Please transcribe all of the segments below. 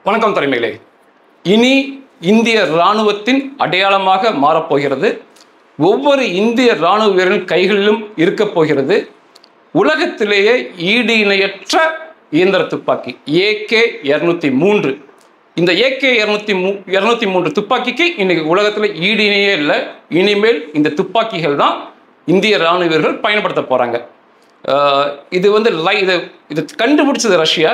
வணக்கம் தலைமைகளே. இனி இந்திய இராணுவத்தின் அடையாளமாக மாறப்போகிறது. ஒவ்வொரு இந்திய இராணுவ வீரரின் கைகளிலும் இருக்கப் போகிறது உலகத்திலேயே ஈடு இணையற்ற இயந்திர துப்பாக்கி AK-203. இந்த AK-203 துப்பாக்கிக்கு இன்னைக்கு உலகத்தில் ஈடு இணையே இல்லை. இனிமேல் இந்த துப்பாக்கிகள் தான் இந்திய இராணுவ வீரர்கள் பயன்படுத்த போகிறாங்க. இது இது கண்டுபிடிச்சது ரஷ்யா.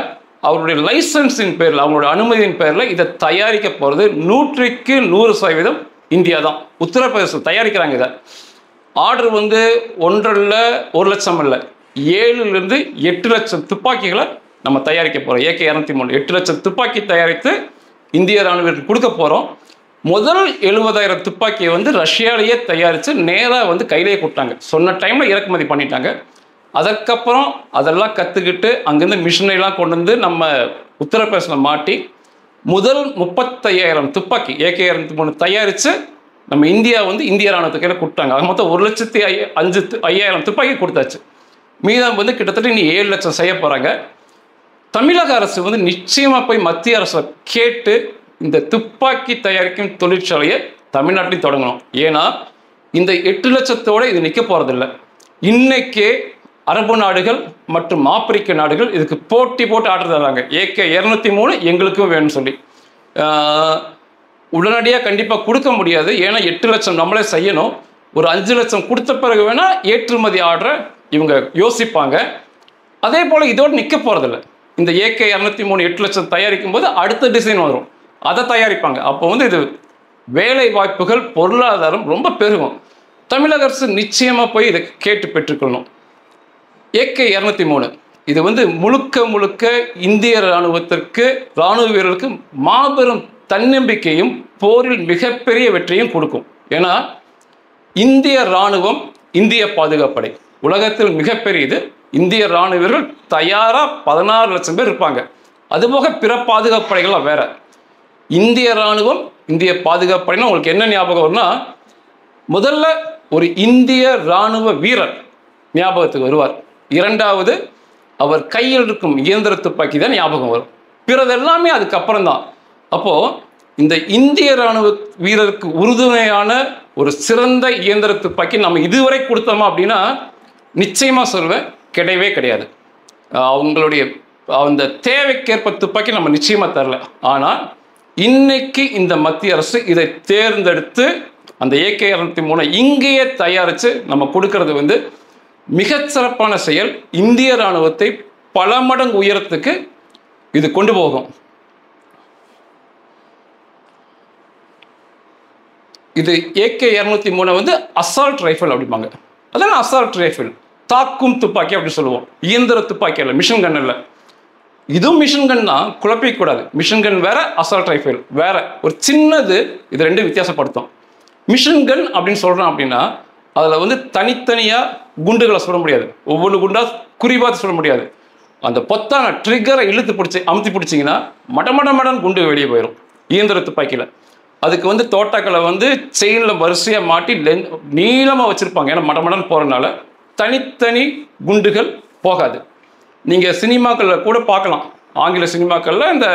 அவருடைய லைசன்ஸின் பேரில், அவங்களோட அனுமதியின் பேரில் இதை தயாரிக்க போகிறது 100% இந்தியா தான். உத்தரப்பிரதேசம் தயாரிக்கிறாங்க. இதை ஆர்டர் 1 லட்சம் இல்லை, 7 to 8 லட்சம் துப்பாக்கிகளை நம்ம தயாரிக்க போகிறோம். AK-203 8 லட்சம் துப்பாக்கி தயாரித்து இந்திய இராணுவத்திற்கு கொடுக்க போகிறோம். முதல் 70,000 துப்பாக்கியை ரஷ்யாலேயே தயாரித்து நேராக கையிலேயே கொடுத்தாங்க. சொன்ன டைமில் இறக்குமதி பண்ணிட்டாங்க. அதற்கப்புறம் அதெல்லாம் கற்றுக்கிட்டு அங்கேருந்து மிஷினரிலாம் கொண்டு வந்து நம்ம உத்தரப்பிரதேசத்தில் மாட்டி முதல் 35,000 துப்பாக்கி AK-203 தயாரித்து நம்ம இந்திய இராணுவத்துக்கு கையில் கொடுத்தாங்க. அது மொத்தம் 1,05,000 துப்பாக்கி கொடுத்தாச்சு. மீதம் கிட்டத்தட்ட இனி 7 லட்சம் செய்ய போகிறாங்க. தமிழக அரசு நிச்சயமாக போய் மத்திய அரசை கேட்டு இந்த துப்பாக்கி தயாரிக்கும் தொழிற்சாலையை தமிழ்நாட்டிலையும் தொடங்கணும். ஏன்னா இந்த 8 லட்சத்தோடு இது நிற்க போகிறதில்ல. இன்னைக்கே அரபு நாடுகள் மற்றும் ஆப்பிரிக்க நாடுகள் இதுக்கு போட்டி போட்டு ஆர்டர் தராங்க. AK-203 எங்களுக்கும் வேணும்னு சொல்லி. உடனடியாக கண்டிப்பாக கொடுக்க முடியாது. ஏன்னா 8 லட்சம் நம்மளே செய்யணும். ஒரு 5 லட்சம் கொடுத்த பிறகு வேணால் ஏற்றுமதி ஆர்டரை இவங்க யோசிப்பாங்க. அதே போல் இதோடு நிற்க போகிறதில்ல. இந்த AK-203 8 லட்சம் தயாரிக்கும் போது அடுத்த டிசைன் வரும், அதை தயாரிப்பாங்க. அப்போ இது வேலை வாய்ப்புகள், பொருளாதாரம் ரொம்ப பெருகும். தமிழக அரசு நிச்சயமாக போய் இதை கேட்டு பெற்றுக்கொள்ளணும். AK-203 இது முழுக்க இந்திய இராணுவத்திற்கு, இராணுவ வீரர்களுக்கு மாபெரும் தன்னம்பிக்கையும் போரில் மிகப்பெரிய வெற்றியும் கொடுக்கும். ஏன்னா இந்திய இராணுவம், இந்திய பாதுகாப்படை உலகத்தில் மிகப்பெரியது. இந்திய இராணுவ வீரர்கள் தயாராக 16 லட்சம் பேர் இருப்பாங்க. அதுபோக பிற பாதுகாப்படைகள்லாம் வேற. இந்திய இராணுவம், இந்திய பாதுகாப்படைனா உங்களுக்கு என்ன ஞாபகம் வரும்னா, முதல்ல ஒரு இந்திய இராணுவ வீரர் ஞாபகத்துக்கு வருவார். இரண்டாவது அவர் கையில் இருக்கும் இயந்திர துப்பாக்கி தான் ஞாபகம் வரும். பிறது எல்லாமே அதுக்கப்புறம் தான். அப்போது இந்த இந்திய இராணுவ வீரருக்கு உறுதுணையான ஒரு சிறந்த இயந்திர துப்பாக்கி நம்ம இதுவரை கொடுத்தோமா அப்படின்னா நிச்சயமாக சொல்வேன், கிடையவே கிடையாது. அவங்களுடைய அந்த தேவைக்கேற்ப துப்பாக்கி நம்ம நிச்சயமாக தரல. ஆனால் இன்னைக்கு இந்த மத்திய அரசு இதை தேர்ந்தெடுத்து அந்த AK-203 இங்கேயே தயாரித்து நம்ம கொடுக்கறது மிகச்சிறப்பான செயல். இந்திய இராணுவத்தை பல மடங்கு உயரத்துக்கு இது கொண்டு போகும். இது AK-203 அசால்ட் ரைஃபிள் அப்படிம்பாங்க. அதான் அசால்ட் ரைஃபிள், தாக்கும் துப்பாக்கி அப்படி சொல்லுவோம். இயந்திர துப்பாக்கி இல்லை, மிஷின் கன் இல்லை. இதுவும் மிஷின் கன் தான், குழப்பிக்கூடாது. மிஷின் கன் வேற, அசால்ட் ரைஃபிள் வேற. ஒரு சின்னது இது ரெண்டும் வித்தியாசப்படுத்தும். மிஷின் கன் அப்படின்னு சொல்கிறோம் அப்படின்னா அதில் தனித்தனியாக குண்டுகளை சுட முடியாது. ஒவ்வொரு குண்டாக குறிப்பாக சுட முடியாது. அந்த பொத்தான ட்ரிகரை அமுத்தி பிடிச்சிங்கன்னா மடமடன் குண்டு வெளியே போயிடும் இயந்திர துப்பாக்கியில். அதுக்கு தோட்டாக்களை செயினில் வரிசையாக மாட்டி நீளமாக வச்சுருப்பாங்க. ஏன்னா மடமடன் போகிறதுனால தனித்தனி குண்டுகள் போகாது. நீங்கள் சினிமாக்களில் கூட பார்க்கலாம். ஆங்கில சினிமாக்களில் இந்த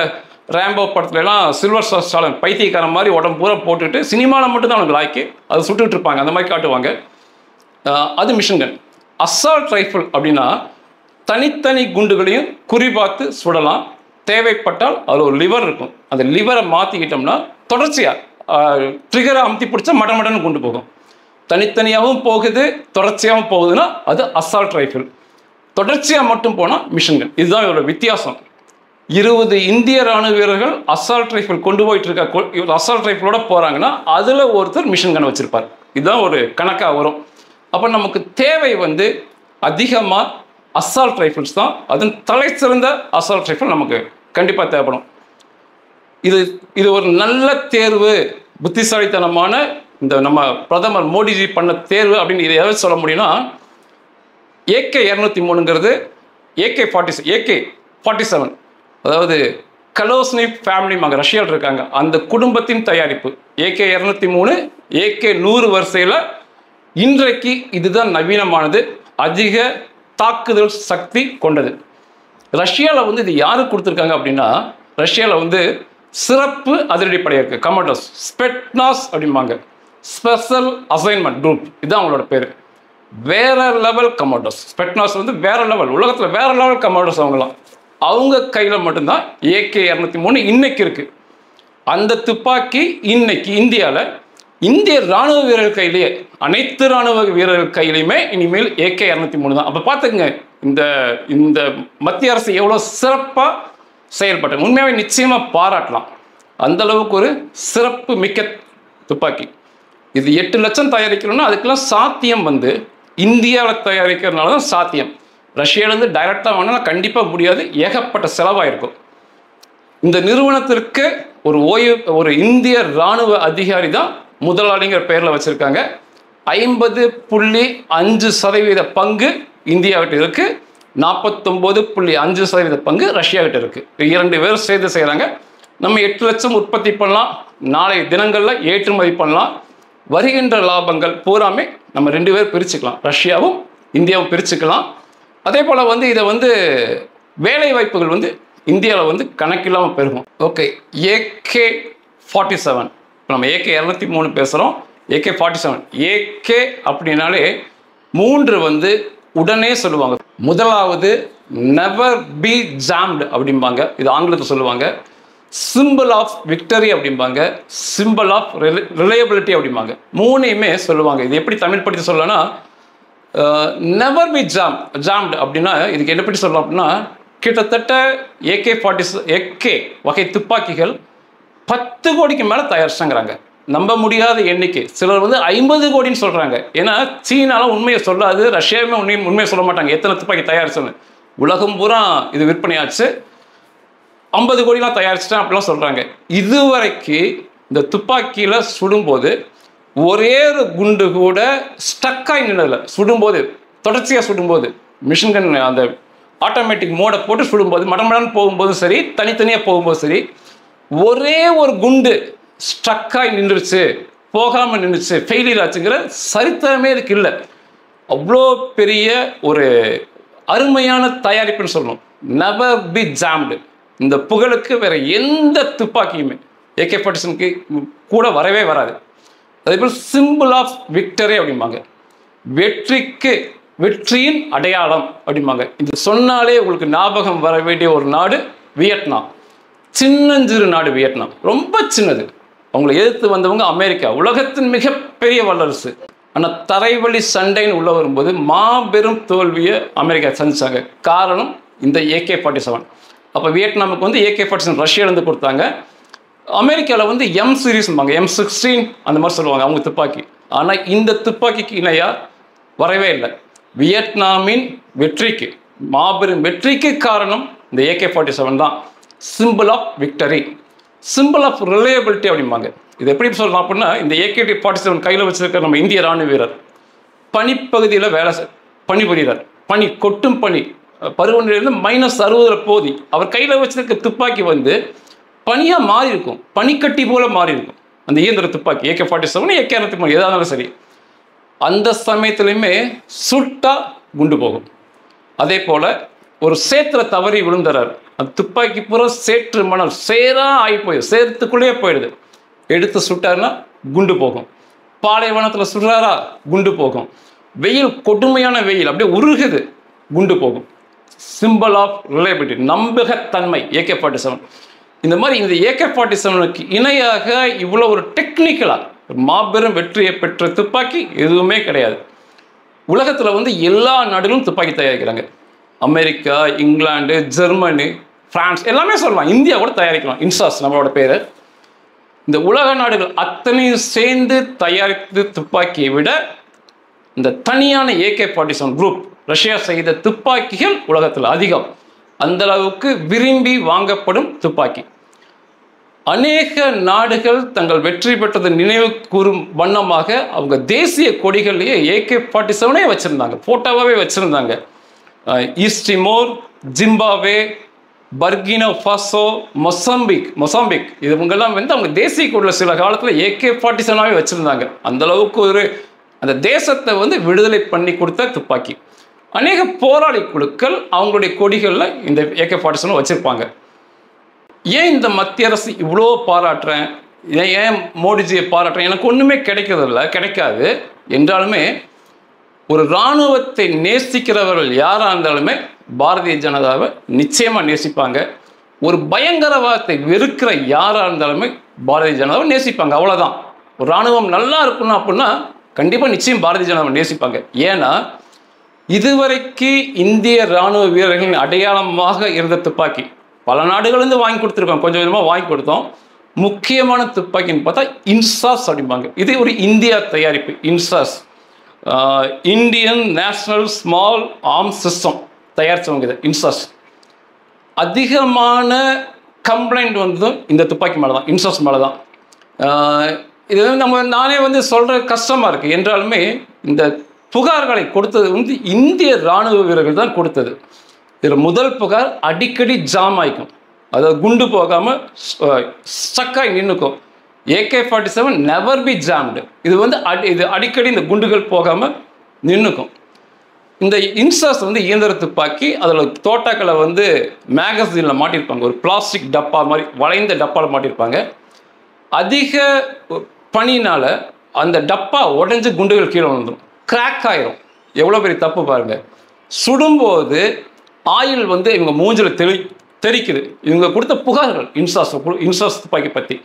ரேம்போ படத்துலலாம் சில்வர் ஸ்டாலன் பைத்தியக்காரன் மாதிரி உடம்பு பூரா போட்டுட்டு சினிமாவில் மட்டும்தான் அவனுக்கு லாய்க்கு அதை சுட்டுட்டு இருப்பாங்க. அந்த மாதிரி காட்டுவாங்க. அது மிஷின் கன். அசால்ட் ரைஃபிள் அப்படின்னா தனித்தனி குண்டுகளையும் குறிபார்த்து சுடலாம். தேவைப்பட்டால் அதில் ஒரு லிவர் இருக்கும். அந்த லிவரை மாற்றிக்கிட்டோம்னா தொடர்ச்சியாக ட்ரிகரை அமுத்தி பிடிச்சா மடமடன்னு குண்டு போகும். தனித்தனியாகவும் போகுது, தொடர்ச்சியாகவும் போகுதுன்னா அது அசால்ட் ரைஃபிள். தொடர்ச்சியாக மட்டும் போனால் மிஷின் கன். இதுதான் இதோட வித்தியாசம். 20 இந்திய இராணுவ வீரர்கள் அசால்ட் ரைஃபிள் கொண்டு போயிட்டு இருக்க அசால்ட் ரைஃபிளோட போகிறாங்கன்னா அதில் ஒருத்தர் மிஷின் கன் வச்சுருப்பார். இதுதான் ஒரு கணக்காக வரும். அப்போ நமக்கு தேவை அதிகமாக அசால்ட் ரைஃபிள்ஸ் தான். அதன் தலை சிறந்த அசால்ட் ரைஃபிள் நமக்கு கண்டிப்பாக தேவைப்படும். இது ஒரு நல்ல தேர்வு, புத்திசாலித்தனமான இந்த நம்ம பிரதமர் மோடிஜி பண்ண தேர்வு அப்படின்னு இதை எதாவது சொல்ல முடியும்னா, AK-203ங்கிறது AK-47 அதாவது கலோஸ்னிக் ஃபேமிலி ரஷ்யாவில் இருக்காங்க, அந்த குடும்பத்தின் தயாரிப்பு. AK-203 AK-100 வரிசையில் இன்றைக்கு இதுதான் நவீனமானது, அதிக தாக்குதல் சக்தி கொண்டது. ரஷ்யாவில் இது யாருக்கு கொடுத்துருக்காங்க அப்படின்னா ரஷ்யாவில் வந்து சிறப்பு அதிரடிப்படை இருக்குது, கமாண்டோஸ், ஸ்பெட்னாஸ் அப்படிம்பாங்க, ஸ்பெஷல் அசைன்மெண்ட் குரூப், இதுதான் அவங்களோட பேர். வேற லெவல் கமாண்டோஸ். ஸ்பெட்னாஸ் வந்து வேற லெவல், உலகத்தில் வேற லெவல் கமாண்டோஸ் அவங்களாம். அவங்க கையில் மட்டும்தான் AK-203 இன்னைக்கு இருக்குது. அந்த துப்பாக்கி இன்னைக்கு இந்தியாவில் இந்திய ராணுவ வீரர்கள் கையிலேயே, அனைத்து ராணுவ வீரர்கள் கையிலையுமே இனிமேல் AK-203 தான். அப்போ பார்த்துக்குங்க இந்த இந்த மத்திய அரசு எவ்வளோ சிறப்பாக செயல்பட்டு, உண்மையாகவே நிச்சயமாக பாராட்டலாம். அந்த அளவுக்கு ஒரு சிறப்பு மிக்க துப்பாக்கி. இது 8 லட்சம் தயாரிக்கணும்னா அதுக்கெல்லாம் சாத்தியம் வந்து இந்தியாவில் தயாரிக்கிறதுனால தான் சாத்தியம். ரஷ்யாவிலேருந்து டைரெக்டாக வாங்கினா கண்டிப்பாக முடியாது, ஏகப்பட்ட செலவாயிருக்கும். இந்த நிறுவனத்திற்கு ஒரு இந்திய இராணுவ அதிகாரி தான் முதலாளிங்கிற பெயரில் வச்சுருக்காங்க. 50.5% பங்கு இந்தியாவிட்ட இருக்குது, 49.5% பங்கு ரஷ்யாவிட்ட இருக்குது. 2 பேரும் சேர்ந்து செய்கிறாங்க. நம்ம 8 லட்சம் உற்பத்தி பண்ணலாம், நாளை தினங்களில் ஏற்றுமதி பண்ணலாம். வருகின்ற லாபங்கள் பூராமே நம்ம 2 பேர் பிரிச்சுக்கலாம், ரஷ்யாவும் இந்தியாவும் பிரிச்சுக்கலாம். அதே போல் வந்து இதை வந்து வேலை வாய்ப்புகள் வந்து இந்தியாவில் வந்து கணக்கில்லாமல் பெருகும். ஓகே, AK-47, இப்போ நம்ம AK-203 பேசுகிறோம், AK-47. AK அப்படின்னாலே 3 வந்து உடனே சொல்லுவாங்க. முதலாவது நெவர் பி ஜாம்டு அப்படிம்பாங்க, இது ஆங்கிலத்தில் சொல்லுவாங்க. சிம்பிள் ஆஃப் விக்டரி அப்படிம்பாங்க, சிம்பிள் ஆஃப் ரிலையபிலிட்டி அப்படிம்பாங்க. 3யுமே சொல்லுவாங்க. இது எப்படி தமிழ் படித்து சொல்லலாம்னா, நெவர் பி ஜாம்டு அப்படின்னா இதுக்கு என்ன பற்றி சொல்லலாம் அப்படின்னா, கிட்டத்தட்ட AK வகை துப்பாக்கிகள் 10 கோடிக்கு மேலே தயாரிச்சாங்கிறாங்க. நம்ப முடியாத எண்ணிக்கை. சிலர் வந்து 50 கோடின்னு சொல்கிறாங்க. ஏன்னா சீனாலாம் உண்மையை சொல்லாது, ரஷ்யாவுமே உண்மையை சொல்ல மாட்டாங்க எத்தனை துப்பாக்கி தயாரிச்சுன்னு. உலகம் பூரா இது விற்பனையாச்சு, 50 கோடிலாம் தயாரிச்சிட்டேன் அப்படிலாம் சொல்கிறாங்க. இதுவரைக்கு இந்த துப்பாக்கியில் சுடும்போது ஒரே ஒரு குண்டு கூட ஸ்டக்காகி நின்னதில்லை. சுடும்போது, தொடர்ச்சியாக சுடும்போது, மிஷின்கன் அந்த ஆட்டோமேட்டிக் மோடை போட்டு சுடும்போது, மடமடன்னு போகும்போதும் சரி, தனித்தனியாக போகும்போது சரி, ஒரே ஒரு குண்டு ஸ்டக்காகி நின்றுச்சு, போகாமல் நின்றுச்சு, ஃபெயிலியர் ஆச்சுங்கிற சரித்திரமே இதுக்கு இல்லை. அவ்வளோ பெரிய ஒரு அருமையான தயாரிப்புன்னு சொல்லணும். Never be jammed. இந்த புகழுக்கு வேறு எந்த துப்பாக்கியுமே AK-47க்கு கூட வரவே வராது. அதேபோல் சிம்பிள் ஆஃப் விக்டரி அப்படிம்பாங்க, வெற்றியின் அடையாளம் அப்படிம்பாங்க. இது சொன்னாலே உங்களுக்கு ஞாபகம் வர வேண்டிய ஒரு நாடு வியட்நாம். சின்னஞ்சிறு நாடு வியட்நாம், ரொம்ப சின்னது. அவங்களை எதிர்த்து வந்தவங்க அமெரிக்கா, உலகத்தின் மிகப்பெரிய வல்லரசு. ஆனால் தரைவழி சண்டைன்னு உள்ள வரும்போது மாபெரும் தோல்வியை அமெரிக்கா சந்திச்சாங்க. காரணம் இந்த AK-47. அப்போ வியட்நாமுக்கு வந்து AK-47 ரஷ்யாவிலேருந்து கொடுத்தாங்க. அமெரிக்காவில் வந்து M சீரீஸ்பாங்க, M16 அந்த மாதிரி சொல்லுவாங்க அவங்க துப்பாக்கி. ஆனால் இந்த துப்பாக்கிக்கு இணையாக வரவே இல்லை. வியட்நாமின் வெற்றிக்கு, மாபெரும் வெற்றிக்கு காரணம் இந்த AK-47 தான். Simple of victory, simple of reliability அப்படிம்பாங்க. இது எப்படி சொல்லலாம் அப்படின்னா, இந்த AK-47 கையில் வச்சிருக்கிற நம்ம இந்திய ராணுவ வீரர் பனிப்பகுதியில் பணிபுரிகிறார். பனி, கொட்டும் பனி, பருவநிலையிலிருந்து -60 போதி. அவர் கையில் வச்சிருக்க துப்பாக்கி வந்து பனியாக மாறி இருக்கும், பனிக்கட்டி போல மாறி இருக்கும் அந்த இயந்திர துப்பாக்கி. AK-47 AK-203 எதாக இருந்தாலும் சரி, அந்த சமயத்துலையுமே சுட்டா குண்டு போகும். அதே போல் ஒரு சேத்துல தவறி விழுந்துறாரு, அந்த துப்பாக்கி பூரா சேற்று மணல் சேராக ஆகி போயிடுது, சேத்துக்குள்ளேயே போயிடுது. எடுத்து சுட்டாருன்னா குண்டு போகும். பாலைவனத்தில் சுடுறாரா, குண்டு போகும். வெயில், கொடுமையான வெயில், அப்படியே உருகுது, குண்டு போகும். சிம்பிள் ஆஃப் ரிலையபிலிட்டி, நம்பகத்தன்மை AK-47. இந்த மாதிரி இந்த AK-47க்கு இணையாக இவ்வளோ ஒரு டெக்னிக்கலாக மாபெரும் வெற்றியை பெற்ற துப்பாக்கி எதுவுமே கிடையாது. உலகத்தில் வந்து எல்லா நாடுகளும் துப்பாக்கி தயாரிக்கிறாங்க. அமெரிக்கா, இங்கிலாந்து, ஜெர்மனி, பிரான்ஸ் எல்லாமே சொல்லலாம். இந்தியா கூட தயாரிக்கலாம், இன்சாஸ் நம்மளோட பேர். இந்த உலக நாடுகள் அத்தனையும் சேர்ந்து தயாரித்த துப்பாக்கியை விட இந்த தனியான AK-47 குரூப் ரஷ்யா செய்த துப்பாக்கிகள் உலகத்தில் அதிகம். அந்த அளவுக்கு விரும்பி வாங்கப்படும் துப்பாக்கி. அநேக நாடுகள் தங்கள் வெற்றி பெற்றதை நினைவு கூறும் வண்ணமாக அவங்க தேசிய கொடிகள்லேயே AK-47 வச்சுருந்தாங்க, போட்டோவாகவே வச்சுருந்தாங்க. East Timor, Zimbabwe, Burkina Faso, Mozambique இவங்கெல்லாம் வந்து அவங்க தேசிய கொடியில் சில காலத்தில் AK-47 வச்சுருந்தாங்க. அந்தளவுக்கு அந்த தேசத்தை வந்து விடுதலை பண்ணி கொடுத்த துப்பாக்கி. அநேக போராளி குழுக்கள் அவங்களுடைய கொடிகளில் இந்த AK-47 வச்சுருப்பாங்க. ஏன் இந்த மத்திய அரசு இவ்வளோ பாராட்டுறேன், ஏன் மோடிஜியை பாராட்டுறேன், எனக்கு ஒன்றுமே கிடைக்காது என்றாலுமே ஒரு இராணுவத்தை நேசிக்கிறவர்கள் யாராக இருந்தாலுமே பாரதிய ஜனதாவை நிச்சயமாக நேசிப்பாங்க. ஒரு பயங்கரவாதத்தை வெறுக்கிற யாராக இருந்தாலுமே பாரதிய ஜனதாவை நேசிப்பாங்க. அவ்வளோதான். ஒரு இராணுவம் நல்லா இருக்கணும் அப்படின்னா கண்டிப்பாக நிச்சயம் பாரதிய ஜனதாவை நேசிப்பாங்க. ஏன்னா இதுவரைக்கு இந்திய இராணுவ வீரர்களின் அடையாளமாக இருந்த துப்பாக்கி பல நாடுகள்லேருந்து வாங்கி கொடுத்துருக்கோம், கொஞ்சம் கொஞ்சமாக வாங்கி கொடுத்தோம். முக்கியமான துப்பாக்கின்னு பார்த்தா இன்சாஸ் அப்படிம்பாங்க. இது ஒரு இந்தியா தயாரிப்பு. INSAS Indian national small arms system தயாரித்தவங்க. இது இன்சாஸ். அதிகமான கம்ப்ளைண்ட் வந்து இந்த துப்பாக்கி மேலே தான், இன்சாஸ் மேலே தான். இது நானே சொல்கிற கஷ்டமாக இருக்குது. என்றாலுமே இந்த புகார்களை கொடுத்தது இந்திய இராணுவ வீரர்கள் தான் கொடுத்தது. இதில் முதல் புகார் அடிக்கடி ஜாம் ஆகிக்கும், அதாவது குண்டு போகாமல் ஸ்டக்காகி நின்றுக்கும். AK-47 never be jammed. இது இது அடிக்கடி இந்த குண்டுகள் போகாமல் நின்றுக்கும். இந்த இன்சாஸ் இயந்திர துப்பாக்கி, அதில் தோட்டாக்களை மேகசினில் மாட்டியிருப்பாங்க. ஒரு பிளாஸ்டிக் டப்பா மாதிரி வளைந்த டப்பாவில் மாட்டியிருப்பாங்க. அதிக பனினால் அந்த டப்பா உடஞ்சி குண்டுகள் கீழே வந்துடும், கிராக் ஆயிரும். எவ்வளோ பெரிய தப்பு பாருங்கள். சுடும்போது ஆயில் இவங்க மூஞ்சில் தெரிக்குது. இவங்க கொடுத்த புகார்கள் இன்சாஸ் துப்பாக்கி பற்றி.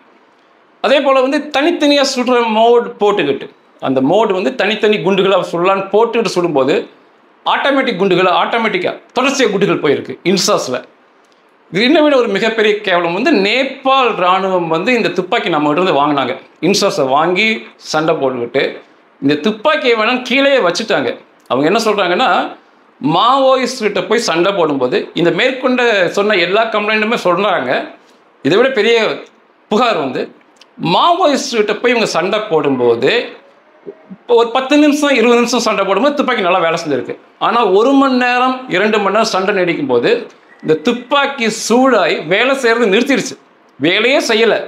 அதே போல் தனித்தனியாக சுடுற மோடு போட்டுக்கிட்டு, அந்த மோடு தனித்தனி குண்டுகளாக சுடலான்னு போட்டுக்கிட்டு சுடும்போது ஆட்டோமேட்டிக் குண்டுகளை ஆட்டோமேட்டிக்காக தொடர்ச்சியாக குண்டுகள் போயிருக்கு இன்சாஸில். இது இன்னும் விட ஒரு மிகப்பெரிய கேவலம் நேபாள் இராணுவம் இந்த துப்பாக்கி நம்மகிட்ட வாங்கினாங்க. இன்சாஸை வாங்கி சண்டை போட்டுக்கிட்டு இந்த துப்பாக்கியை வேணாம் கீழே வச்சுட்டாங்க. அவங்க என்ன சொல்கிறாங்கன்னா, மாவோயிஸ்ட்கிட்ட போய் சண்டை போடும்போது இந்த மேற்கொண்ட சொன்ன எல்லா கம்ப்ளைண்ட்டுமே சொல்கிறாங்க. இதை விட பெரிய புகார் மாவோயிஸ்ட்கிட்ட போய் இவங்க சண்டை போடும்போது ஒரு 10 நிமிஷம் 20 நிமிஷம் சண்டை போடும்போது துப்பாக்கி நல்லா வேலை செஞ்சுருக்கு. ஆனால் 1 மணி நேரம் 2 மணி நேரம் சண்டை நீடிக்கும் போது இந்த துப்பாக்கி சூடாகி வேலை செய்கிறது நிறுத்திடுச்சு, வேலையே செய்யலை.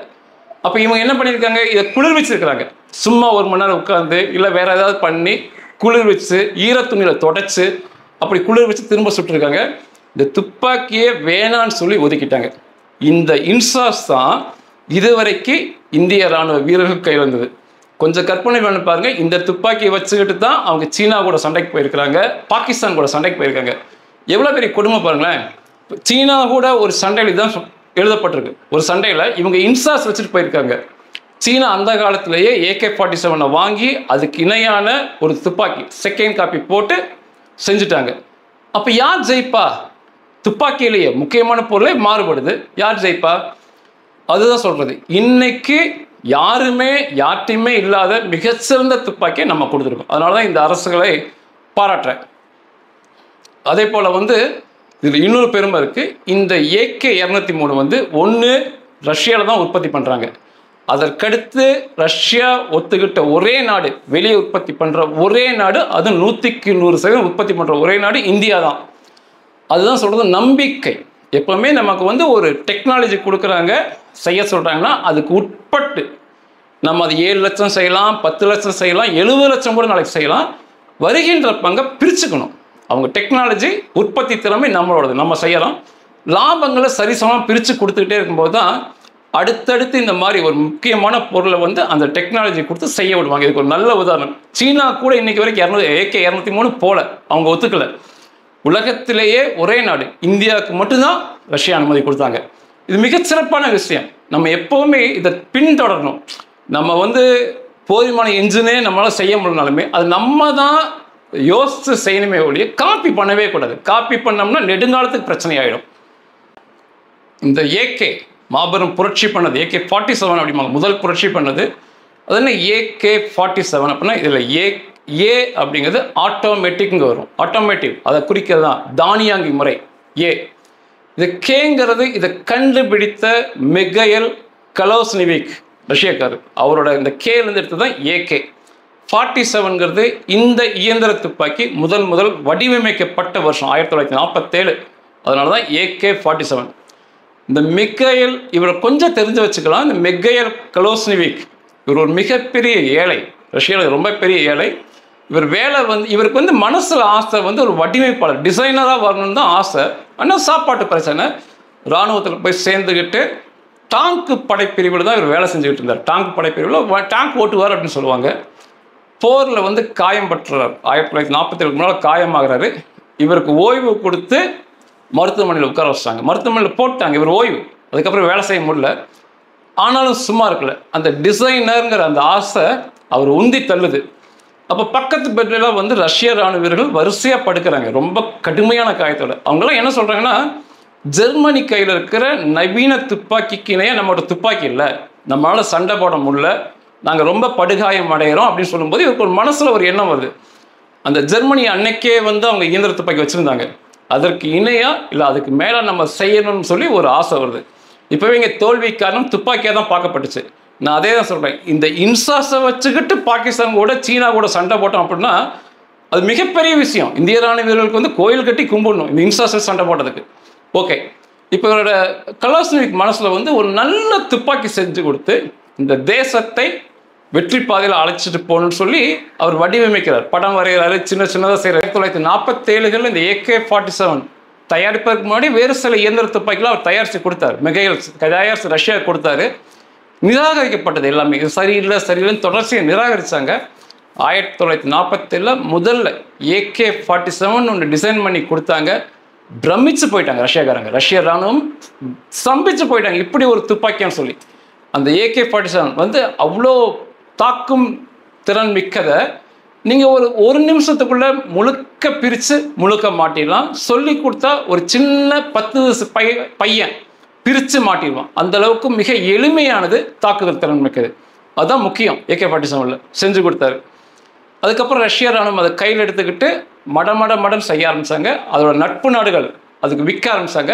அப்போ இவங்க என்ன பண்ணியிருக்காங்க, இதை குளிர்விச்சிருக்கிறாங்க. சும்மா 1 மணி நேரம் உட்காந்து இல்லை வேற ஏதாவது பண்ணி குளிர்விச்சு ஈரத்துணியில் தொடச்சி அப்படி குளிர்விச்சு திரும்ப சுட்டுருக்காங்க. இந்த துப்பாக்கியே வேணான்னு சொல்லி ஒதுக்கிட்டாங்க. இந்த இன்சாஸ் தான் இதுவரைக்கு இந்திய இராணுவ வீரர்கள் கையில் இருந்தது. கொஞ்சம் கற்பனை பண்ணி பாருங்க. இந்த துப்பாக்கியை வச்சுக்கிட்டு தான் அவங்க சீனா கூட சண்டைக்கு போயிருக்கிறாங்க, பாகிஸ்தான் கூட சண்டைக்கு போயிருக்காங்க. எவ்வளோ பெரிய கொடுமை பாருங்களேன். சீனா கூட ஒரு சண்டையில் தான் எழுதப்பட்டிருக்கு. ஒரு சண்டையில் இவங்க இன்சாஸ் வச்சுட்டு போயிருக்காங்க. சீனா அந்த காலத்திலேயே AK-47 வாங்கி அதுக்கு இணையான ஒரு துப்பாக்கி செகண்ட் காப்பி போட்டு செஞ்சுட்டாங்க. அப்போ யார் ஜெயிப்பா? துப்பாக்கியிலேயே முக்கியமான பொருளே மாறுபடுது. யார் ஜெயிப்பா? அதுதான் சொல்கிறது. இன்னைக்கு யாருமே யார்ட்டையுமே இல்லாத மிகச்சிறந்த துப்பாக்கியை நம்ம கொடுத்துருக்கோம். அதனால தான் இந்த அரசுகளை பாராட்டுறேன். அதே போல் இதில் இன்னொரு பெருமை இருக்குது. இந்த AK-203 ஒன்று ரஷ்யாவில் தான் உற்பத்தி பண்ணுறாங்க. அதற்கடுத்து ரஷ்யா ஒத்துக்கிட்ட ஒரே நாடு, வெளியே உற்பத்தி பண்ணுற ஒரே நாடு, அது 100% உற்பத்தி பண்ணுற ஒரே நாடு இந்தியா தான். அதுதான் சொல்கிறது நம்பிக்கை. எப்போவுமே நமக்கு ஒரு டெக்னாலஜி கொடுக்குறாங்க, செய்ய சொல்கிறாங்கன்னா அதுக்கு உட்பட்டு நம்ம அது 7 லட்சம் செய்யலாம், 10 லட்சம் செய்யலாம், 70 லட்சம் கூட நாளைக்கு செய்யலாம். வருகின்ற பங்கை பிரிச்சுக்கணும். அவங்க டெக்னாலஜி உற்பத்தி திறமை நம்மளோடது, நம்ம செய்யலாம். லாபங்களை சரிசமமாக பிரித்து கொடுத்துக்கிட்டே இருக்கும்போது தான் அடுத்தடுத்து இந்த மாதிரி ஒரு முக்கியமான பொருளை அந்த டெக்னாலஜி கொடுத்து செய்ய விடுவாங்க. இதுக்கு ஒரு நல்ல உதாரணம், சீனா கூட இன்னைக்கு வரைக்கும் AK-203 போல அவங்க ஒத்துக்கலை. உலகத்திலேயே ஒரே நாடு இந்தியாவுக்கு மட்டும்தான் ரஷ்யா அனுமதி கொடுத்தாங்க. இது மிகச்சிறப்பான விஷயம். நம்ம எப்போவுமே இதை பின்தொடரணும். நம்ம போதுமான இன்ஜினே நம்மளால் செய்ய முடியனாலுமே அது நம்ம தான் யோசித்து செய்யணுமே ஒழிய காப்பி பண்ணவே கூடாது. காப்பி பண்ணோம்னா நெடுங்காலத்துக்கு பிரச்சனை ஆகிடும். இந்த AK மாபெரும் புரட்சி பண்ணது AK-47 அப்படிம்பாங்க. முதல் புரட்சி பண்ணது அது என்ன, AK-47 அப்படின்னா இதில் ஏ அப்படிங்கிறது ஆட்டோமேட்டிக்ங்க வரும். ஆட்டோமேட்டிக் அதை குறிக்கிறது தான் தானியாங்கி முறை ஏ. இது கேங்கிறது இதை கண்டுபிடித்த மிகைல் கலோஸ்னிவிக் ரஷ்யக்காரர், அவரோட இந்த கேலேருந்து எடுத்து தான் AK-47ங்கிறது இந்த இயந்திர துப்பாக்கி முதல் வடிவமைக்கப்பட்ட வருஷம் 1947. அதனால தான் AK-47. இந்த மிகைல் இவரை கொஞ்சம் தெரிஞ்சு வச்சுக்கலாம். இந்த மிகைல் கலோஸ்னிவிக் இவர் ஒரு மிகப்பெரிய ஏழை, ரஷ்யாவில் ரொம்ப பெரிய ஏழை. இவர் வேலை இவருக்கு மனசில் ஆசை ஒரு வடிவமைப்பாளர், டிசைனராக வரணும்னு தான் ஆசை. ஆனால் சாப்பாட்டு பிரச்சனை. இராணுவத்தில் போய் சேர்ந்துக்கிட்டு டாங்கு படைப்பிரிவில் தான் இவர் வேலை செஞ்சுக்கிட்டு இருந்தார். டாங்கு படைப்பிரிவில் டேங்க் ஓட்டுவார் அப்படின்னு சொல்லுவாங்க. போரில் வந்து காயம் பற்றுறார். 1947 முன்னால் காயமாகிறாரு. இவருக்கு ஓய்வு கொடுத்து மருத்துவமனையில் உட்கார வச்சாங்க. மருத்துவமனையில் போட்டாங்க, இவர் ஓய்வு. அதுக்கப்புறம் வேலை செய்ய முடியல. ஆனாலும் சும்மா இருக்கல. அந்த டிசைனருங்கிற அந்த ஆசை அவர் உந்தி தள்ளுது. அப்போ பக்கத்து பெட்லாம் வந்து ரஷ்ய ராணுவ வீரர்கள் வரிசையாக படுக்கிறாங்க, ரொம்ப கடுமையான காயத்தோட. அவங்களாம் என்ன சொல்கிறாங்கன்னா, ஜெர்மனி கையில் இருக்கிற நவீன துப்பாக்கிக்கு இணையாக நம்மளோட துப்பாக்கி இல்லை, நம்மளால் சண்டை போட முடியல, நாங்கள் ரொம்ப படுகாயம் அடைகிறோம் அப்படின்னு சொல்லும்போது இவருக்கு ஒரு மனசில் ஒரு எண்ணம் வருது. அந்த ஜெர்மனி அன்னைக்கே வந்து அவங்க இயந்திர துப்பாக்கி வச்சுருந்தாங்க, அதற்கு இணையாக இல்லை அதுக்கு மேலே நம்ம செய்யணும்னு சொல்லி ஒரு ஆசை வருது. இப்போவே இங்கே தோல்வி காரணம் துப்பாக்கியாக தான் பார்க்கப்பட்டுச்சு. நான் அதே தான் சொல்கிறேன். இந்த இன்சாஸை வச்சுக்கிட்டு பாகிஸ்தான் கூட சீனா கூட சண்டை போட்டோம் அப்படின்னா அது மிகப்பெரிய விஷயம். இந்திய ராணுவ வீரர்களுக்கு வந்து கோயில் கட்டி கும்பிடணும் இந்த இன்சாஸை சண்டை போட்டதுக்கு. ஓகே, இப்போ இவரோட கலாஷ்னிக் மனசில் வந்து ஒரு நல்ல துப்பாக்கி செஞ்சு கொடுத்து இந்த தேசத்தை வெற்றி பாதையில் அழைச்சிட்டு போகணும்னு சொல்லி அவர் வடிவமைக்கிறார், படம் வரைகிறாரு, சின்ன சின்னதாக செய்கிறார். 1947 இந்த AK-47 தயாரிப்பதற்கு முன்னாடி வேறு சில இயந்திர துப்பாக்கிலாம் அவர் தயாரித்து கொடுத்தார். மிகைல் தயாரித்து ரஷ்யா கொடுத்தாரு. நிராகரிக்கப்பட்டது எல்லாமே. இது சரியில்லைன்னு தொடர்ச்சியை நிராகரித்தாங்க. 1947 முதல்ல AK-47 ஒன்று டிசைன் பண்ணி கொடுத்தாங்க. பிரமிச்சு போயிட்டாங்க ரஷ்யாக்காரங்க. ரஷ்ய ராணுவம் ஸ்தம்பிச்சு போயிட்டாங்க, இப்படி ஒரு துப்பாக்கியான்னு சொல்லி. அந்த AK-47 வந்து அவ்வளோ தாக்கும் திறன் மிக்கதை நீங்கள் ஒரு நிமிஷத்துக்குள்ளே முழுக்க பிரித்து முழுக்க மாட்டிடலாம். சொல்லி கொடுத்தா ஒரு சின்ன 10 வயசு பையன் பிரித்து மாட்டிடுவான். அந்த அளவுக்கு மிக எளிமையானது, தாக்குதல் திறன் மிக்கது. அதுதான் முக்கியம். AK-47 செஞ்சு கொடுத்தாரு. அதுக்கப்புறம் ரஷ்ய ராணுவம் அதை கையில் எடுத்துக்கிட்டு மடன் செய்ய ஆரம்பித்தாங்க. அதோட நட்பு நாடுகள் அதுக்கு விற்க ஆரம்பித்தாங்க.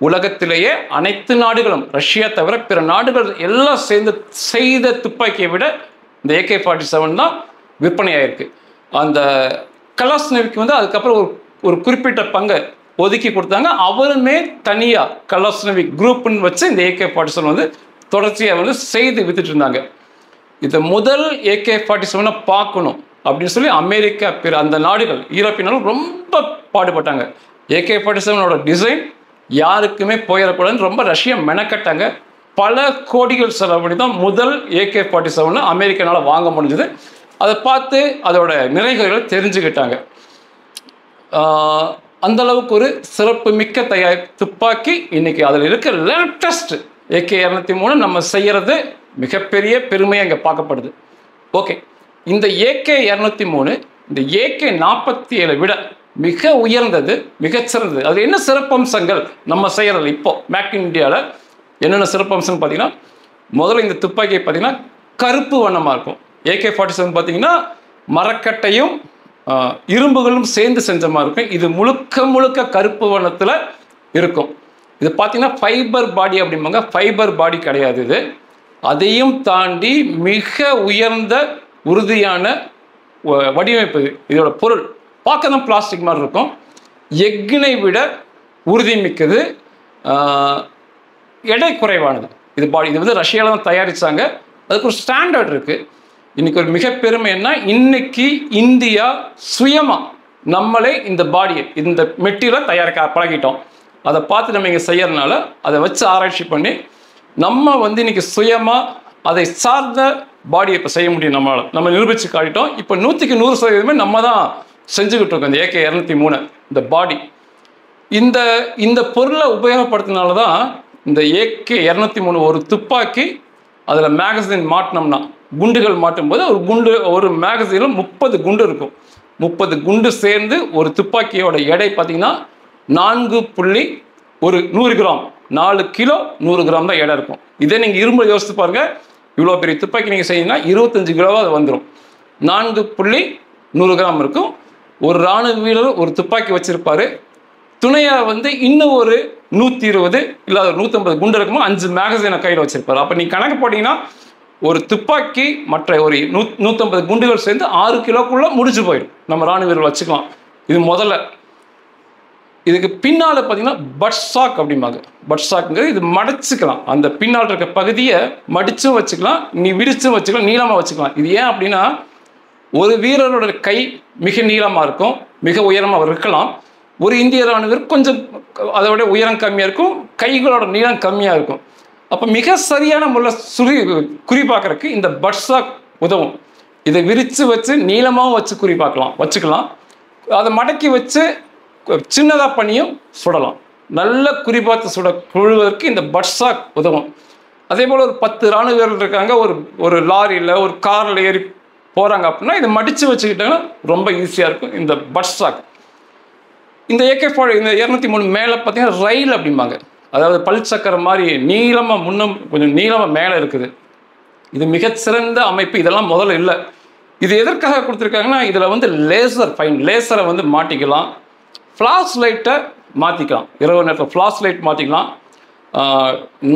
உலகத்திலேயே அனைத்து நாடுகளும் ரஷ்யா தவிர பிற நாடுகள் எல்லாம் சேர்ந்து செய்த துப்பாக்கியை விட இந்த AK-47 தான் விற்பனையாயிருக்கு. அந்த கலாஷ்னிக்கு வந்து அதுக்கப்புறம் ஒரு குறிப்பிட்ட பங்கை ஒதுக்கி கொடுத்தாங்க. அவருமே தனியாக கலாஷ்னிக் குரூப்னு வச்சு இந்த AK-47 வந்து தொடர்ச்சியாக வந்து செய்து வித்துட்டு இருந்தாங்க. இதை முதல் AK-47 பார்க்கணும் அப்படின்னு சொல்லி அமெரிக்கா பிற அந்த நாடுகள் யூரோப்பிய நாடுகள் ரொம்ப பாடுபட்டாங்க. AK-47 டிசைன் யாருக்குமே போயிடக்கூடாதுன்னு ரொம்ப ரஷ்யா மெனக்கட்டாங்க. பல கோடிகள் செலவு பண்ணி தான் முதல் AK-47 அமெரிக்கனால் வாங்க முடிஞ்சது. அதை பார்த்து அதோட நிறைகளை தெரிஞ்சுக்கிட்டாங்க. அந்த அளவுக்கு ஒரு சிறப்பு மிக்க துப்பாக்கி இன்னைக்கு அதில் இருக்க லேட்டஸ்ட் AK-203 நம்ம செய்யறது மிகப்பெரிய பெருமையாக இங்கே பார்க்கப்படுது. ஓகே, இந்த AK-203 இந்த AK-47 விட மிக உயர்ந்தது, மிகச்சிறந்தது. அது என்ன சிறப்பம்சங்கள் நம்ம செய்யறது இப்போ மேக் இன் இந்தியாவில் என்னென்ன சிறப்பம்சம் பார்த்தீங்கன்னா, முதல்ல இந்த துப்பாக்கியை பார்த்தீங்கன்னா கருப்பு வண்ணமாக இருக்கும். AK-47 பார்த்தீங்கன்னா மரக்கட்டையும் இரும்புகளும் சேர்ந்து செஞ்ச மாதிரி இருக்கும். இது முழுக்க கருப்பு வண்ணத்தில் இருக்கும். இது பார்த்தீங்கன்னா ஃபைபர் பாடி அப்படிம்பாங்க. ஃபைபர் பாடி கிடையாது இது. அதையும் தாண்டி மிக உயர்ந்த உறுதியான வடிவமைப்பு. இதோட பொருள் பார்க்க தான் பிளாஸ்டிக் மாதிரி இருக்கும். எஃகினை விட உறுதி மிக்கது, எடை குறைவானது. இது பாடி இது வந்து ரஷ்யாவில் தான் தயாரித்தாங்க. அதுக்கு ஒரு ஸ்டாண்டர்ட் இருக்குது. இன்றைக்கி ஒரு மிக பெருமை என்ன, இன்னைக்கு இந்தியா சுயமாக நம்மளே இந்த பாடியை இந்த மெட்டீரியலை தயாரிக்க பழகிட்டோம். அதை பார்த்து நம்ம இங்கே செய்யறதுனால அதை வச்சு ஆராய்ச்சி பண்ணி நம்ம வந்து இன்னைக்கு சுயமாக அதை சார்ந்த பாடியை இப்போ செய்ய முடியும். நம்ம நிரூபித்து காட்டிட்டோம். இப்போ 100க்கு 100% நம்ம தான் செஞ்சுக்கிட்டு இருக்கோம். இந்த AK-203 இந்த பாடி இந்த பொருளை உபயோகப்படுத்தினால தான் இந்த AK-203 ஒரு துப்பாக்கி அதில் மேகசின் மாட்டினோம்னா குண்டுகள் மாட்டும் போது ஒரு மேகசினில் 30 குண்டு இருக்கும். 30 குண்டு சேர்ந்து ஒரு துப்பாக்கியோட எடை பார்த்தீங்கன்னா 4.1 கிராம், 4 கிலோ 100 கிராம் தான் எடை இருக்கும். இதே நீங்கள் இரும்பு யோசித்து பாருங்கள், இவ்வளோ பெரிய துப்பாக்கி நீங்கள் செய்யணும்னா 25 கிலோவாக அது வந்துடும். 4.1 கிராம் இருக்கும். ஒரு இராணுவ வீரர் ஒரு துப்பாக்கி வச்சிருப்பாரு. துணையாக வந்து இன்னும் ஒரு 120 இல்லை 150 குண்டு இருக்குமோ 5 மேகசினை கையில் வச்சிருப்பாரு. அப்போ நீங்கள் கணக்கு போட்டிங்கன்னா ஒரு துப்பாக்கி மற்ற ஒரு 150 குண்டுகள் சேர்ந்து 6 கிலோக்குள்ளே முடிச்சு போயிடும். நம்ம இராணுவ வீரர்கள் வச்சுக்கலாம். இது முதல்ல. இதுக்கு பின்னால் பார்த்தீங்கன்னா பட்சாக் அப்படிம்பாங்க. பட்சாக்ங்கிறது இது மடிச்சுக்கலாம். அந்த பின்னால் இருக்க பகுதியை மடிச்சும் வச்சுக்கலாம், விரிச்சும் வச்சுக்கலாம், நீளமாக வச்சுக்கலாம். இது ஏன் அப்படின்னா ஒரு வீரரோட கை மிக நீளமாக இருக்கும், மிக உயரமாக இருக்கலாம். ஒரு இந்திய ராணுவம் கொஞ்சம் அதோட உயரம் கம்மியாக இருக்கும், கைகளோட நீளம் கம்மியாக இருக்கும். அப்போ மிக சரியான முறையில் குறிப்பாக்கிறதுக்கு இந்த பட்ஸாக் உதவும். இதை விரித்து வச்சு நீளமாகவும் வச்சு வச்சுக்கலாம். அதை மடக்கி வச்சு சின்னதாக பண்ணியும் சுடலாம். நல்ல குறிப்பாத்து கொள்வதற்கு இந்த பட்ஸாக் உதவும். அதே போல் ஒரு 10 ராணுவ வீரர்கள் இருக்காங்க, ஒரு லாரியில் ஒரு காரில் ஏறி போகிறாங்க அப்படின்னா இதை மடித்து வச்சுக்கிட்டாங்கன்னா ரொம்ப ஈஸியாக இருக்கும் இந்த பட்ஸாக். இந்த இந்த 203 மேலே பார்த்தீங்கன்னா ரயில் அப்படிம்பாங்க. அதாவது பல் சக்கரம் மாதிரி நீளமாக முன்னும் கொஞ்சம் நீளமாக மேலே இருக்குது. இது மிகச்சிறந்த அமைப்பு. இதெல்லாம் முதல்ல இல்லை. இது எதற்காக கொடுத்துருக்காங்கன்னா இதில் வந்து லேசரை வந்து மாட்டிக்கலாம், ஃப்ளாஷ் லைட்டை மாற்றிக்கலாம், இரவு நேரத்தில் ஃப்ளாஷ் லைட் மாற்றிக்கலாம்,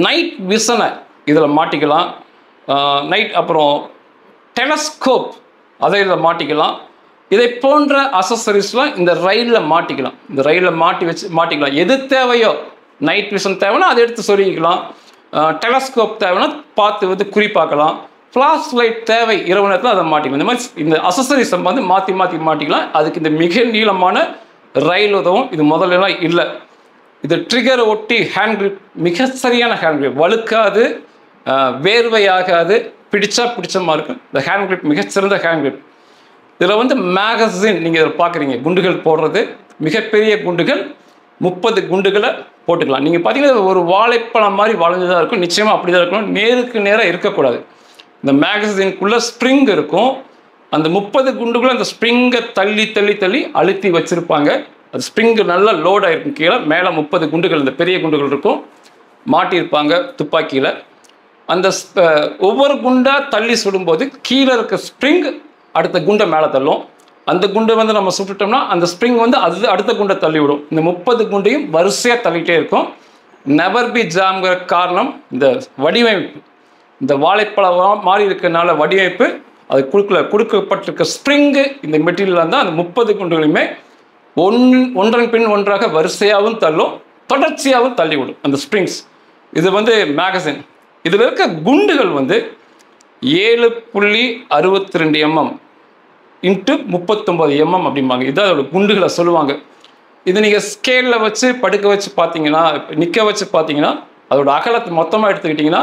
நைட் விஷனை இதில் மாட்டிக்கலாம், அப்புறம் டெலஸ்கோப் அதை இதில் மாட்டிக்கலாம். இதை போன்ற அசசரிஸ்லாம் இந்த ரயிலில் மாட்டிக்கலாம். இந்த ரயிலில் மாட்டிக்கலாம். எது தேவையோ, நைட் விஷன் தேவைன்னா அதை எடுத்து சொல்லிக்கலாம், டெலஸ்கோப் தேவைன்னா பார்த்து வந்து குறிப்பாக்கலாம், ஃப்ளாஷ் லைட் தேவை இரவு நேரத்தில் அதை மாட்டிக்கலாம். இந்த மாதிரி இந்த அசசரிஸை வந்து மாட்டிக்கலாம். அதுக்கு இந்த மிக நீளமான ரயில் உதவும். இது முதல்லலாம் இல்லை. இது ட்ரிகரை ஒட்டி ஹேண்ட் கிரிப், மிக சரியான ஹேண்ட் கிரிப், வழுக்காது, வேர்வையாகாது, பிடிச்ச மாதிரி இருக்கும். இந்த ஹேண்ட் கிரிப் மிகச்சிறந்த ஹேண்ட் கிரிப். இதில் வந்து மேகசின் நீங்கள் இதில் பார்க்குறீங்க, குண்டுகள் போடுறது, மிகப்பெரிய குண்டுகள் 30 குண்டுகளை போட்டுக்கலாம். நீங்கள் பார்த்தீங்கன்னா ஒரு வாழைப்பழம் மாதிரி வளைஞ்சுதான் இருக்கும். நிச்சயமாக அப்படி தான் இருக்கணும், நேருக்கு நேராக இருக்கக்கூடாது. இந்த மேகசினுக்குள்ளே ஸ்ப்ரிங் இருக்கும். அந்த 30 குண்டுகளை அந்த ஸ்ப்ரிங்கை தள்ளி அழுத்தி வச்சுருப்பாங்க. அது ஸ்ப்ரிங்கு நல்லா லோட் ஆகிருக்கும். கீழே மேலே 30 குண்டுகள், இந்த பெரிய குண்டுகள் இருக்கும், மாட்டியிருப்பாங்க துப்பாக்கியில். அந்த ஒவ்வொரு குண்டாக தள்ளி சுடும்போது கீழே இருக்க ஸ்ப்ரிங் அடுத்த குண்டை மேலே தள்ளும். அந்த குண்டை வந்து நம்ம சுட்டுட்டோம்னா அந்த ஸ்ப்ரிங் வந்து அடுத்த குண்டை தள்ளி விடும். இந்த 30 குண்டையும் வரிசையாக தள்ளிகிட்டே இருக்கும். நெவர் பி ஜாம்ங்கிற காரணம் இந்த வடிவமைப்பு. இந்த வாழைப்பழம் மாதிரி இருக்கிறதுனால வடிவமைப்பு, அது கொடுக்கப்பட்டிருக்க ஸ்ப்ரிங்கு இந்த மெட்டீரியல் தான் அந்த 30 குண்டுகளையுமே ஒன்றன் பின் ஒன்றாக வரிசையாகவும் தள்ளும், தொடர்ச்சியாகவும் தள்ளிவிடும் அந்த ஸ்ப்ரிங்ஸ். இது வந்து மேகசின். இதில் இருக்க குண்டுகள் வந்து 7.62 mm இன்ட்டு 39 mm அப்படிம்பாங்க. இதுதான் அதோட குண்டுகளை சொல்லுவாங்க. இது நீங்கள் ஸ்கேலில் வச்சு படுக்க வச்சு பார்த்தீங்கன்னா, நிற்க வச்சு பார்த்தீங்கன்னா, அதோட அகலத்தை மொத்தமாக எடுத்துக்கிட்டிங்கன்னா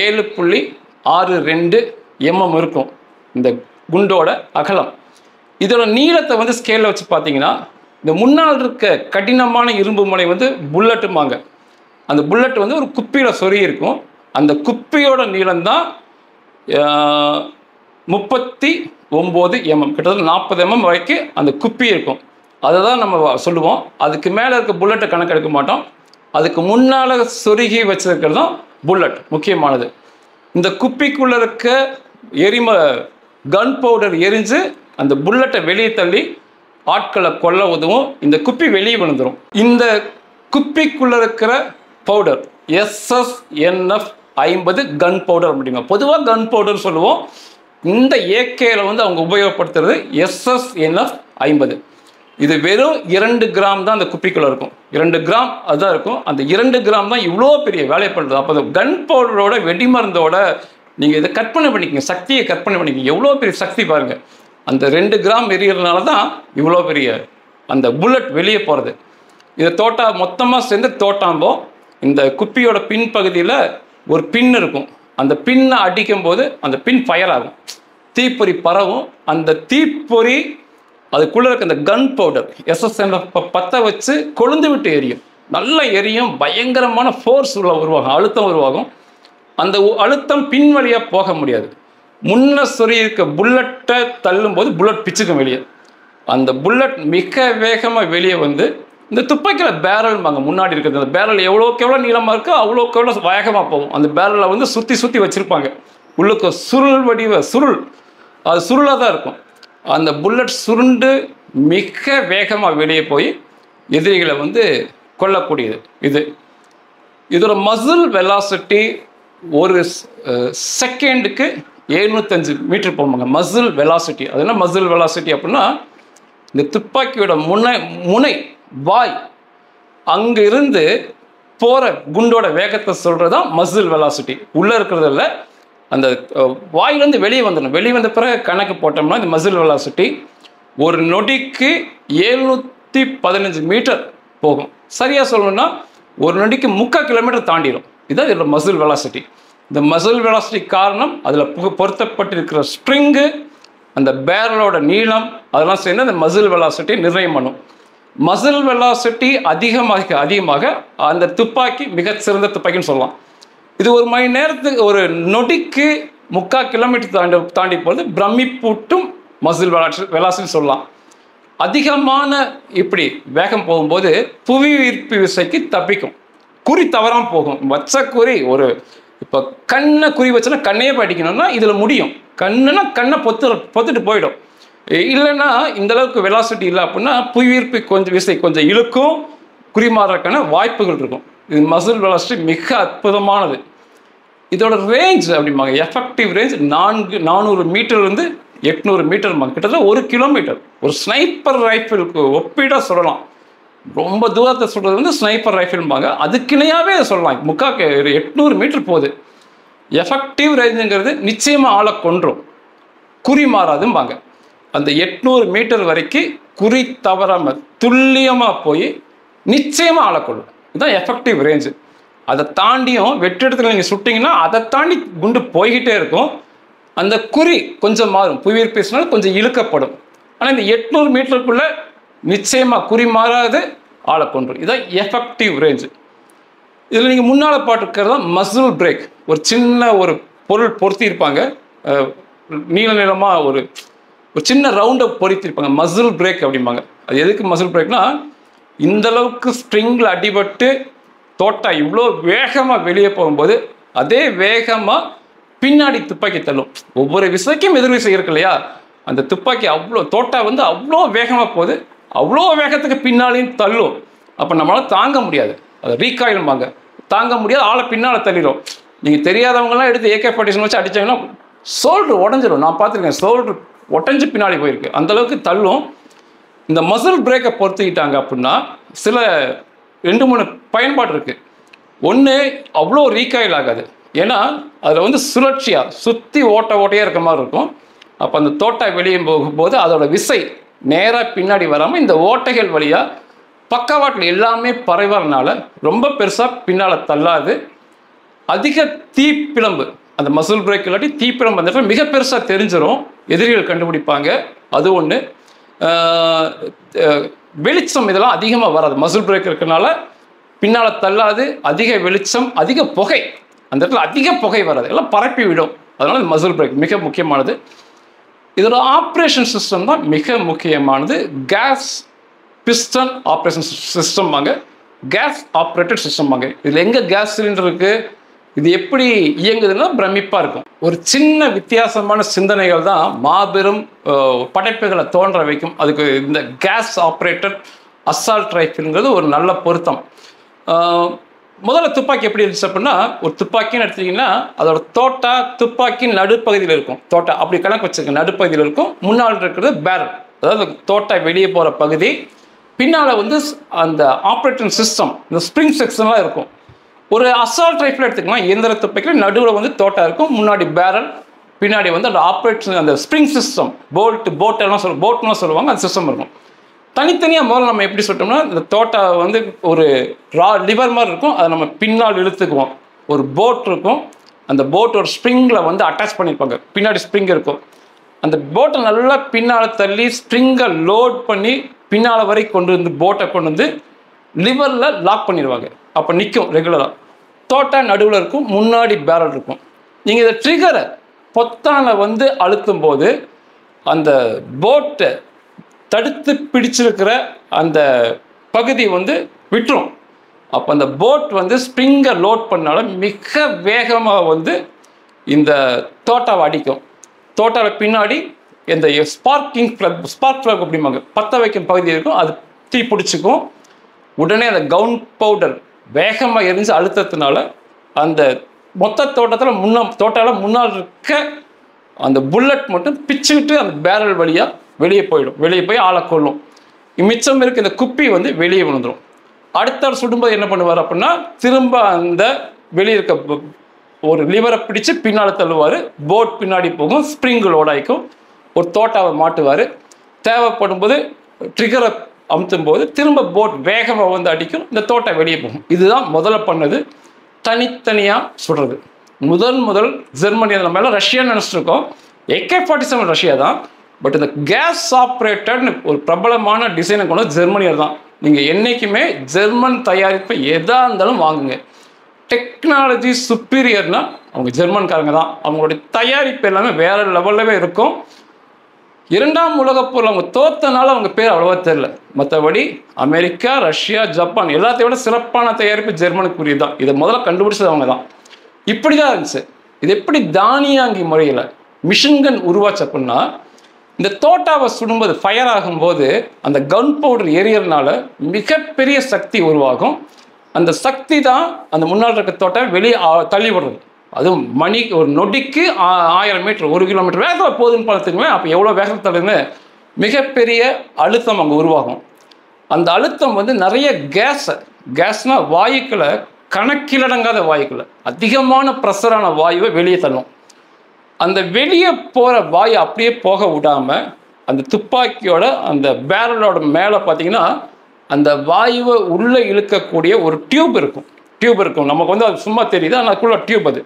7.62 mm இருக்கும் இந்த குண்டோட அகலம். இதோட நீளத்தை வந்து ஸ்கேலில் வச்சு பார்த்தீங்கன்னா, இந்த முன்னால் இருக்க கடினமான இரும்பு முனை வந்து புல்லட்டுமாங்க. அந்த புல்லட் வந்து ஒரு குப்பியில் சொறி இருக்கும். அந்த குப்பியோட நீளம்தான் 39 mm, கிட்டத்தட்ட 40 mm வரைக்கும் அந்த குப்பி இருக்கும். அதை தான் நம்ம சொல்லுவோம். அதுக்கு மேலே இருக்க புல்லட்டை கணக்கெடுக்க மாட்டோம். அதுக்கு முன்னால் சொருகி வச்சிருக்கிறது தான் புல்லட் முக்கியமானது. இந்த குப்பிக்குள்ளே இருக்க கன் பவுடர் எரிஞ்சு அந்த புல்லட்டை வெளியே தள்ளி ஆட்களை கொல்ல உதவும். இந்த குப்பி வெளியே விழுந்துடும். இந்த குப்பிக்குள்ளே இருக்கிற பவுடர் SSNF 50 கன் பவுடர் அப்படிங்க. பொதுவாக கன் பவுடர் சொல்லுவோம். இந்த ஏகேல வந்து அவங்க உபயோகப்படுத்துறது SSNF 50. இது வெறும் 2 கிராம் தான் அந்த குப்பிக்குள்ளே இருக்கும். 2 கிராம் அதுதான் இருக்கும். அந்த 2 கிராம் தான் இவ்வளோ பெரிய வேலை பண்ணுறது. அப்போ அந்த கன் பவுடரோட வெடிமருந்தோட நீங்கள் இதை கற்பனை பண்ணிக்கங்க, சக்தியை கற்பனை பண்ணிக்கங்க. எவ்வளோ பெரிய சக்தி பாருங்கள். அந்த 2 கிராம் எரியறதுனால தான் இவ்வளோ பெரிய அந்த புல்லட் வெளியே போகிறது. இதை மொத்தமாக சேர்ந்து தோட்டாம்போம். இந்த குப்பியோட பின்பகுதியில் ஒரு பின் இருக்கும். அந்த பின்னை அடிக்கும் போது அந்த பின் ஃபயர் ஆகும், தீப்பொறி பரவும். அந்த தீப்பொறி அதுக்குள்ளே இருக்க அந்த கன் பவுடர் SSNF பற்ற வச்சு கொழுந்து விட்டு எரியும். நல்லா எரியும். பயங்கரமான ஃபோர்ஸ் உருவாகும், அழுத்தம் உருவாகும். அந்த அழுத்தம் பின் வழியாக போக முடியாது. முன்ன சொறி இருக்க புல்லட்டை தள்ளும் போது புல்லட் பிச்சுக்கும் வெளியே. அந்த புல்லட் மிக வேகமாக வெளியே வந்து இந்த துப்பாக்கியில் பேரல்பாங்க முன்னாடி இருக்கிறது. அந்த பேரல் எவ்வளோக்கு எவ்வளோ நீளமாக இருக்கோ அவ்வளோக்கு எவ்வளோ வேகமாக போகும். அந்த பேரலை வந்து சுற்றி வச்சுருப்பாங்க. உள்ளுக்கு சுருள் அது சுருளாக தான் இருக்கும். அந்த புல்லட் சுருண்டு மிக வேகமாக வெளியே போய் எதிரிகளை வந்து கொல்லக்கூடியது. இதோட மசில் வெலாசிட்டி ஒரு செகண்டுக்கு 705 மீட்டர் போவாங்க. Muscle velocity. அது என்ன மசில் வெலாசிட்டி அப்படின்னா, இந்த துப்பாக்கியோட முனை வாய் அங்கே இருந்து போகிற குண்டோட வேகத்தை சொல்கிறது தான் மசில் வெலாசிட்டி. உள்ளே இருக்கிறதில்ல, அந்த வாயிலேருந்து வெளியே வந்த பிறகு கணக்கு போட்டோம்னா இந்த மசில் வெலாசிட்டி ஒரு நொடிக்கு 115 மீட்டர் போகும். சரியாக சொல்லணும்னா ஒரு நொடிக்கு 3/4 கிலோமீட்டர் தாண்டிடும். இதுதான் இதோட மசில் வெலாசிட்டி. இந்த மசில் வெலாசிட்டி காரணம் அதில் பொருத்தப்பட்டிருக்கிற ஸ்ப்ரிங்கு, அந்த பேரலோட நீளம், அதெல்லாம் சேர்ந்து அந்த மசில் வெலாசிட்டி நிர்ணயம் பண்ணும். மசில் வெலாசிட்டி அதிகமாக அந்த துப்பாக்கி மிகச்சிறந்த துப்பாக்கின்னு சொல்லலாம். இது ஒரு மணி நேரத்துக்கு ஒரு நொடிக்கு 3/4 கிலோமீட்டர் தாண்டி போகிறது பிரமிப்பூட்டும் மசில் வெலாசிட்டி சொல்லலாம். அதிகமான இப்படி வேகம் போகும்போது புவி ஈர்ப்பு விசைக்கு தப்பிக்கும். குறி தவறாமல் போகும். வச்ச குறி ஒரு இப்போ கண்ணை குறி வச்சுன்னா கண்ணையே படிக்கணும்னா இதில் முடியும். கண்ணுன்னா கண்ணை பொத்துட்டு போயிடும். இல்லைன்னா இந்த அளவுக்கு வெலாசிட்டி இல்லை அப்படின்னா புவியீர்ப்பு விசை கொஞ்சம் இழுக்கும், குறி மாறக்கான வாய்ப்புகள் இருக்கும். இது மசில் வெலாசிட்டி மிக அற்புதமானது. இதோட ரேஞ்ச் அப்படிம்பாங்க, எஃபெக்டிவ் ரேஞ்ச் 400 மீட்டர்லேருந்து 800 மீட்டர், கிட்டத்தட்ட 1 கிலோமீட்டர். ஒரு ஸ்னைப்பர் ரைஃபிளுக்கு ஒப்பிட சொல்லலாம். ரொம்ப தூரத்தை சொல்கிறது வந்து ஸ்னைப்பர் ரைஃபிள்பாங்க. அதுக்கிணையாகவே சொல்லலாம். 800 மீட்டர் போகுது. எஃபெக்டிவ் ரேஞ்சுங்கிறது நிச்சயமாக ஆளை கொன்றும், குறி மாறாதும்பாங்க. அந்த 800 மீட்டர் வரைக்கும் குறி தவறாமல் துல்லியமாக போய் நிச்சயமாக ஆளை கொள்ளும். இதுதான் எஃபெக்டிவ் ரேஞ்சு. அதை தாண்டியும் வெற்றிடத்தில் நீங்கள் சுட்டிங்கன்னா அதை தாண்டி குண்டு போய்கிட்டே இருக்கும். அந்த குறி கொஞ்சம் மாறும், புவியீர்ப்பு விசையினால் கொஞ்சம் இழுக்கப்படும். ஆனால் இந்த 800 மீட்டருக்குள்ளே நிச்சயமாக குறி மாறாது, ஆளை கொன்றும். இதுதான் எஃபெக்டிவ் ரேஞ்சு. இதில் நீங்கள் முன்னால் பாட்டுருக்கிறது தான் மசில் பிரேக். ஒரு சின்ன ஒரு பொருள் பொருத்தியிருப்பாங்க, நீளமாக ஒரு சின்ன ரவுண்டை பொருத்தியிருப்பாங்க, மசில் பிரேக் அப்படிம்பாங்க. அது எதுக்கு மசில் பிரேக்னா, இந்தளவுக்கு ஸ்ப்ரிங்கில் அடிபட்டு தோட்டா இவ்வளோ வேகமாக வெளியே போகும்போது அதே வேகமாக பின்னாடி துப்பாக்கி தள்ளும். ஒவ்வொரு விசைக்கும் எதிர் விசை இருக்கு இல்லையா, அந்த துப்பாக்கி தோட்டா வந்து அவ்வளோ வேகமாக போகுது, அவ்வளோ வேகத்துக்கு பின்னாலையும் தள்ளும். அப்போ நம்மளால் தாங்க முடியாது, அதை ரீகாயிலும்பாங்க. தாங்க முடியாது, ஆளை பின்னால் தள்ளிடும். நீங்கள் தெரியாதவங்களாம் எடுத்து AK-47 வச்சு அடித்தாங்கன்னா ஷோல்டர் உடஞ்சிடும். நான் பார்த்துருக்கேன், ஷோல்டர் உடஞ்சி பின்னாடி போயிருக்கு, அந்தளவுக்கு தள்ளும். இந்த மசில் பிரேக்கை பொறுத்துக்கிட்டாங்க அப்படின்னா சில 2-3 பயன்பாடு இருக்குது. ஒன்று, அவ்வளோ ரீகாயில் ஆகாது. ஏன்னா அதில் வந்து சுழற்சியாக சுற்றி ஓட்டையாக இருக்க மாதிரி இருக்கும். அப்போ அந்த தோட்டா வெளியே போகும்போது அதோட விசை நேராக பின்னாடி வராமல் இந்த ஓட்டைகள் வழியாக பக்கவாட்டில் எல்லாமே பரவறனால ரொம்ப பெருசாக பின்னால் தள்ளாது. அதிக தீப்பிழம்பு, அந்த மசில் பிரேக் இல்லாட்டி தீப்பிழம்பு அந்த இடத்துல மிக பெருசாக தெரிஞ்சிடும், எதிரிகள் கண்டுபிடிப்பாங்க. அது ஒன்று. வெளிச்சம் இதெல்லாம் அதிகமாக வராது, மசில் பிரேக் இருக்கிறனால பின்னால் தள்ளாது. அதிக வெளிச்சம், அதிக புகை, அந்த இடத்துல அதிக புகை வராது, எல்லாம் பரப்பி விடும். அதனால இந்த மசில் பிரேக் மிக முக்கியமானது. இதோட ஆப்ரேஷன் சிஸ்டம் தான் மிக முக்கியமானது. கேஸ் பிஸ்டன் ஆப்ரேஷன் சிஸ்டம் வாங்க, கேஸ் ஆப்ரேட்டட் சிஸ்டம் வாங்க. இதில் எங்கே கேஸ் சிலிண்டர் இருக்குது, இது எப்படி இயங்குதுன்னா பிரமிப்பாக இருக்கும். ஒரு சின்ன வித்தியாசமான சிந்தனைகள் தான் மாபெரும் படைப்புகளை தோன்ற வைக்கும். அதுக்கு இந்த கேஸ் ஆப்ரேட்டட் அசால்ட் ரைஃபிள்ங்கிறது ஒரு நல்ல பொருத்தம். முதல்ல துப்பாக்கி எப்படி இருந்துச்சு அப்படின்னா, ஒரு துப்பாக்கின்னு எடுத்தீங்கன்னா அதோட தோட்டா துப்பாக்கின் நடுப்பகுதியில் இருக்கும். தோட்டா அப்படி கணக்கு வச்சுருக்க நடுப்பகுதியில் இருக்கும். முன்னால் இருக்கிறது பேரல், அதாவது தோட்டா வெளியே போகிற பகுதி. பின்னால் வந்து அந்த ஆப்ரேட்டிங் சிஸ்டம், இந்த ஸ்ப்ரிங் செக்ஷன்லாம் இருக்கும். ஒரு அசால்ட் ரைஃபிள் எடுத்துக்கலாம், இயந்திர துப்பாக்கியில் நடுவில் வந்து தோட்டா இருக்கும், முன்னாடி பேரல், பின்னாடி வந்து அந்த ஆப்ரேஷன் அந்த ஸ்ப்ரிங் சிஸ்டம், போட்டெல்லாம் சொல்லுவாங்க, அந்த சிஸ்டம் இருக்கும். தனித்தனியாக முதல்ல நம்ம எப்படி சொல்லிட்டோம்னா, இந்த தோட்டா வந்து ஒரு லிவர் மாதிரி இருக்கும், அதை நம்ம பின்னால் இழுத்துக்குவோம். ஒரு போட் இருக்கும், அந்த போட் ஒரு ஸ்ப்ரிங்கில் வந்து அட்டாச் பண்ணியிருப்பாங்க, பின்னாடி ஸ்ப்ரிங் இருக்கும். அந்த போட்டை நல்லா பின்னால் தள்ளி ஸ்ப்ரிங்கை லோட் பண்ணி பின்னால் வரை கொண்டு வந்து போட்டை கொண்டு வந்து லிவரில் லாக் பண்ணிடுவாங்க. அப்போ நிற்கும் ரெகுலராக. தோட்டா நடுவில் இருக்கும், முன்னாடி பேரல் இருக்கும். நீங்கள் இந்த ட்ரிகரை பொத்தானை வந்து அழுத்தும் போது அந்த போட்டை தடுத்து பிடிச்சிருக்கிற அந்த பகுதி வந்து விட்டுரும். அப்போ அந்த போட் வந்து ஸ்ப்ரிங்கை லோட் பண்ணாலும் மிக வேகமாக வந்து இந்த தோட்டாவை அடிக்கும். தோட்டாவை பின்னாடி இந்த ஸ்பார்க் ப்ளக் அப்படிம்பாங்க, பற்ற வைக்கும் பகுதி இருக்கும், அது தீ பிடிச்சிக்கும். உடனே அந்த கவுன் பவுடர் வேகமாக எரிஞ்சு அழுத்தத்தினால அந்த மொத்த தோட்டாவில் முன்னால் இருக்க அந்த புல்லட் மட்டும் பிச்சுக்கிட்டு அந்த பேரல் வழியாக வெளியே போயிடும். வெளியே போய் ஆளை கொள்ளும். மிச்சம் இருக்க இந்த குப்பி வந்து வெளியே விழுந்துடும். அடுத்த சுடும்போது என்ன பண்ணுவார் அப்படின்னா, திரும்ப அந்த வெளியே இருக்க ஒரு லிவரை பிடிச்சு பின்னால் தள்ளுவார். போட் பின்னாடி போகும், ஸ்ப்ரிங் லோட் ஆகிக்கும். ஒரு தோட்டாவை மாட்டுவார். தேவைப்படும் போது ட்ரிகரை அமுத்தும் போது திரும்ப போட் வேகமாக வந்து அடிக்கும், இந்த தோட்டா வெளியே போகும். இதுதான் முதல்ல பண்ணது. தனித்தனியாக சுடுறது முதல் ஜெர்மனி. நம்ம எல்லாம் ரஷ்யா நினச்சிருக்கோம். AK-47 ரஷ்யா தான். பட் இந்த கேஸ் ஆப்ரேட்டர்னு ஒரு பிரபலமான டிசைனை கொண்டு ஜெர்மனியர் தான். நீங்கள் என்றைக்குமே ஜெர்மன் தயாரிப்பு எதாக இருந்தாலும் வாங்குங்க. டெக்னாலஜி சுப்பீரியர்னா அவங்க ஜெர்மன்காரங்க தான். அவங்களுடைய தயாரிப்பு எல்லாமே வேறு லெவல்லவே இருக்கும். 2ஆம் உலகப் போரில் அவங்க தோத்தனால அவங்க பேர் அவ்வளோவா தெரியல. மற்றபடி அமெரிக்கா, ரஷ்யா, ஜப்பான் எல்லாத்தையும் விட சிறப்பான தயாரிப்பு ஜெர்மனுக்குரியது தான். இதை முதல்ல கண்டுபிடிச்சது அவங்க தான். இப்படி தான் இருந்துச்சு. இது எப்படி தானியாங்கி முறையில் மிஷின்கன் உருவாச்சு அப்படின்னா, இந்த தோட்டாவை சுடும்போது ஃபயர் ஆகும்போது அந்த கன் பவுடர் எரியறதுனால மிகப்பெரிய சக்தி உருவாகும். அந்த சக்தி தான் அந்த முன்னாள் இருக்க தோட்டை வெளியே தள்ளி விடுறது. அதுவும் மணிக்கு ஒரு நொடிக்கு 1000 மீட்டர் 1 கிலோமீட்டர் வேகத்தில் போகுதுன்னு பார்த்துங்களேன். அப்போ எவ்வளோ வேகத்தில் தள்ளுன்னு மிகப்பெரிய அழுத்தம் அங்கே உருவாகும். அந்த அழுத்தம் வந்து நிறைய கேஸ்னால் வாயுக்களை, கணக்கிலடங்காத வாயுக்களை, அதிகமான ப்ரெஷரான வாயுவை வெளியே தள்ளும். அந்த வெளியே போகிற வாயு அப்படியே போக விடாமல் அந்த துப்பாக்கியோட அந்த பேரலோட மேலே பார்த்தீங்கன்னா அந்த வாயுவை உள்ளே இழுக்கக்கூடிய ஒரு டியூப் இருக்கும். நமக்கு வந்து அது சும்மா தெரியுது, ஆனால் அதுக்குள்ள டியூப். அது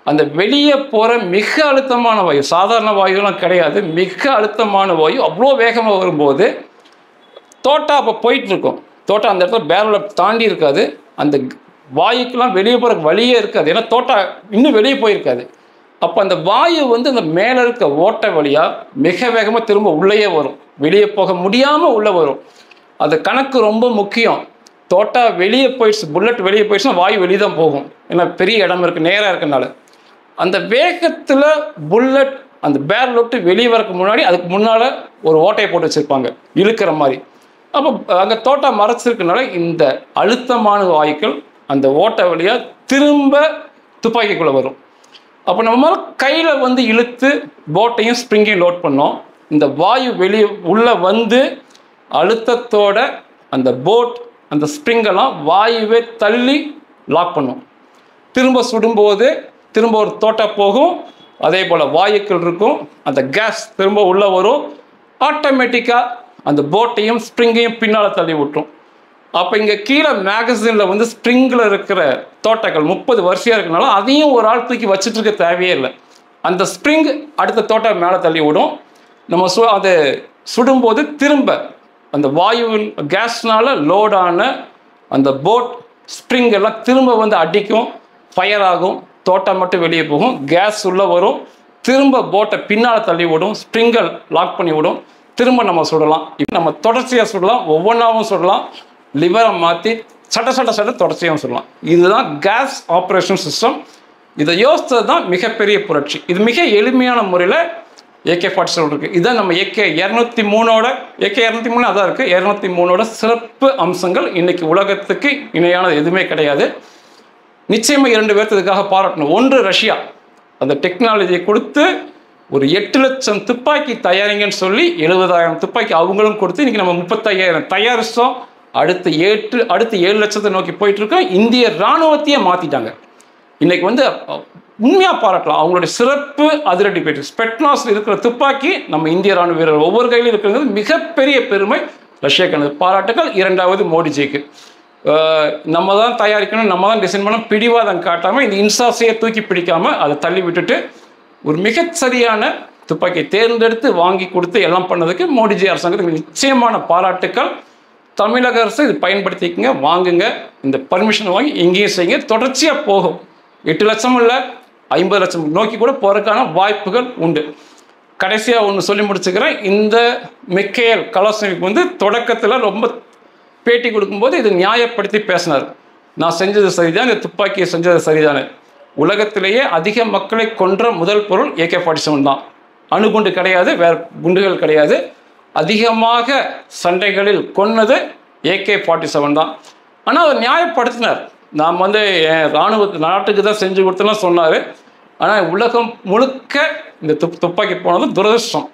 அந்த வெளியே போகிற மிக அழுத்தமான வாயு, சாதாரண வாயுலாம் கிடையாது, மிக அழுத்தமான வாயு அவ்வளோ வேகமாக வரும்போது தோட்டா அப்போ போயிட்டுருக்கும். தோட்டா அந்த இடத்துல பேரலை தாண்டி இருக்காது. அந்த வாயுக்கெல்லாம் வெளியே போகிற வழியே இருக்காது. ஏன்னா தோட்டா இன்னும் வெளியே போயிருக்காது. அப்போ அந்த வாயு வந்து அந்த மேலே இருக்க ஓட்டை வழியாக மிக வேகமாக திரும்ப உள்ளேயே வரும். வெளியே போக முடியாமல் உள்ளே வரும். அது கணக்கு ரொம்ப முக்கியம். தோட்டா வெளியே போயிடுச்சு, புல்லட் வெளியே போயிடுச்சுன்னா வாயு வெளியே தான் போகும். ஏன்னா பெரிய இடம் இருக்குது, நேராக இருக்கனால. அந்த வேகத்தில் புல்லட் அந்த பேரல் விட்டு வெளியே வரக்கு முன்னாடி அதுக்கு முன்னால் ஒரு ஓட்டையை போட்டு வச்சுருப்பாங்க இழுக்கிற மாதிரி. அப்போ அங்கே தோட்டா மறைச்சிருக்கனால இந்த அழுத்தமான வாயுக்கள் அந்த ஓட்டை வழியாக திரும்ப துப்பாக்கிக்குள்ளே வரும். அப்போ நம்ம கையில் வந்து இழுத்து போட்டையும் ஸ்ப்ரிங்கையும் லோட் பண்ணோம். இந்த வாயு வெளியே உள்ளே வந்து அழுத்தத்தோட அந்த போட் அந்த ஸ்ப்ரிங்கெல்லாம் வாயுவே தள்ளி லாக் பண்ணும். திரும்ப சுடும்போது திரும்ப ஒரு தோட்டா போகும். அதே போல் வாயுக்கள் இருக்கும். அந்த கேஸ் திரும்ப உள்ளே வரும். ஆட்டோமேட்டிக்காக அந்த போட்டையும் ஸ்ப்ரிங்கையும் பின்னால் தள்ளி விட்டுரும். அப்போ இங்கே கீழே மேகசினில் வந்து ஸ்ப்ரிங்கில் இருக்கிற தோட்டாக்கள் 30 வரிசையாக இருக்கனால அதையும் ஒரு ஆள் தூக்கி வச்சுட்டு இருக்க தேவையே இல்லை. அந்த ஸ்ப்ரிங் அடுத்த தோட்டா மேலே தள்ளி விடும். நம்ம அதை சுடும்போது திரும்ப அந்த வாயுவின் கேஸ்னால் லோடான அந்த போட் ஸ்ப்ரிங் எல்லாம் திரும்ப வந்து அடிக்கும், ஃபயர் ஆகும். தோட்டா மட்டும் வெளியே போகும், கேஸ் உள்ளே வரும். திரும்ப போட்டை பின்னால் தள்ளி விடும், ஸ்ப்ரிங்கல் லாக் பண்ணி விடும். திரும்ப நம்ம சுடலாம். இப்போ நம்ம தொடர்ச்சியாக சுடலாம், ஒவ்வொன்றாவும் சுடலாம். லிவரை மாற்றி சட்ட தொடர்ச்சியாகவும் சுடலாம். இதுதான் கேஸ் ஆப்ரேஷன் சிஸ்டம். இதை யோசித்தது தான் மிகப்பெரிய புரட்சி. இது மிக எளிமையான முறையில் AK-47 இருக்குது. இதுதான் நம்ம AK-203 அதான் இருக்குது. 203 சிறப்பு அம்சங்கள். இன்றைக்கி உலகத்துக்கு இணையானது எதுவுமே கிடையாது. நிச்சயமாக 2 பேர்த்து இதுக்காக பாராட்டணும். ஒன்று, ரஷ்யா அந்த டெக்னாலஜியை கொடுத்து ஒரு 8 லட்சம் துப்பாக்கி தயாரிங்கன்னு சொல்லி 70,000 துப்பாக்கி அவங்களும் கொடுத்து இன்றைக்கி நம்ம 35,000 தயாரிச்சோம். அடுத்து 7 லட்சத்தை நோக்கி போயிட்டுருக்கோம். இந்திய இராணுவத்தையே மாற்றிட்டாங்க. இன்றைக்கி வந்து உண்மையாக பாராட்டலாம். அவங்களுடைய சிறப்பு அதிரடி பயிற்சி ஸ்பெட்னாஸில் இருக்கிற துப்பாக்கி நம்ம இந்திய இராணுவ வீரர்கள் ஒவ்வொரு கையிலும் இருக்கிறது மிகப்பெரிய பெருமை. ரஷ்யாக்கான பாராட்டுகள். 2வது மோடிஜிக்கு. நம்ம தான் தயாரிக்கணும், நம்ம தான் டிசைன் பண்ணணும், பிடிவாதம் காட்டாமல் இந்த இன்சாஸையே தூக்கி பிடிக்காமல் அதை தள்ளி விட்டுட்டு ஒரு மிகச்சரியான துப்பாக்கியை தேர்ந்தெடுத்து வாங்கி கொடுத்து எல்லாம் பண்ணதுக்கு மோடிஜி அரசாங்கத்துக்கு நிச்சயமான பாராட்டுக்கள். தமிழக அரசு இது பயன்படுத்திக்கங்க, வாங்குங்க. இந்த பர்மிஷன் வாங்கி இங்கேயும் செய்யுங்க. தொடர்ச்சியாக போகும். 8 லட்சம் இல்லை, 50 லட்சம் நோக்கி கூட போகிறதுக்கான வாய்ப்புகள் உண்டு. கடைசியாக ஒன்று சொல்லி முடிச்சுக்கிறேன். இந்த மிக்கையல் கலாஸ்னிக் வந்து தொடக்கத்தில் ரொம்ப பேட்டி கொடுக்கும்போது இது நியாயப்படுத்தி பேசினார். நான் செஞ்சது சரிதான், இந்த துப்பாக்கியை செஞ்சது சரிதானே. உலகத்திலேயே அதிக மக்களை கொன்ற முதல் பொருள் AK-47 தான். அணுகுண்டு கிடையாது, வேறு குண்டுகள் கிடையாது. அதிகமாக சண்டைகளில் கொன்னது AK-47 தான். ஆனால் அவர் நியாயப்படுத்தினார். நாம் வந்து என் இராணுவ நாட்டுக்கு தான் செஞ்சு கொடுத்தலாம் சொன்னார். ஆனால் உலகம் முழுக்க இந்த துப்பாக்கி போனது துரதிர்ஷ்டம்.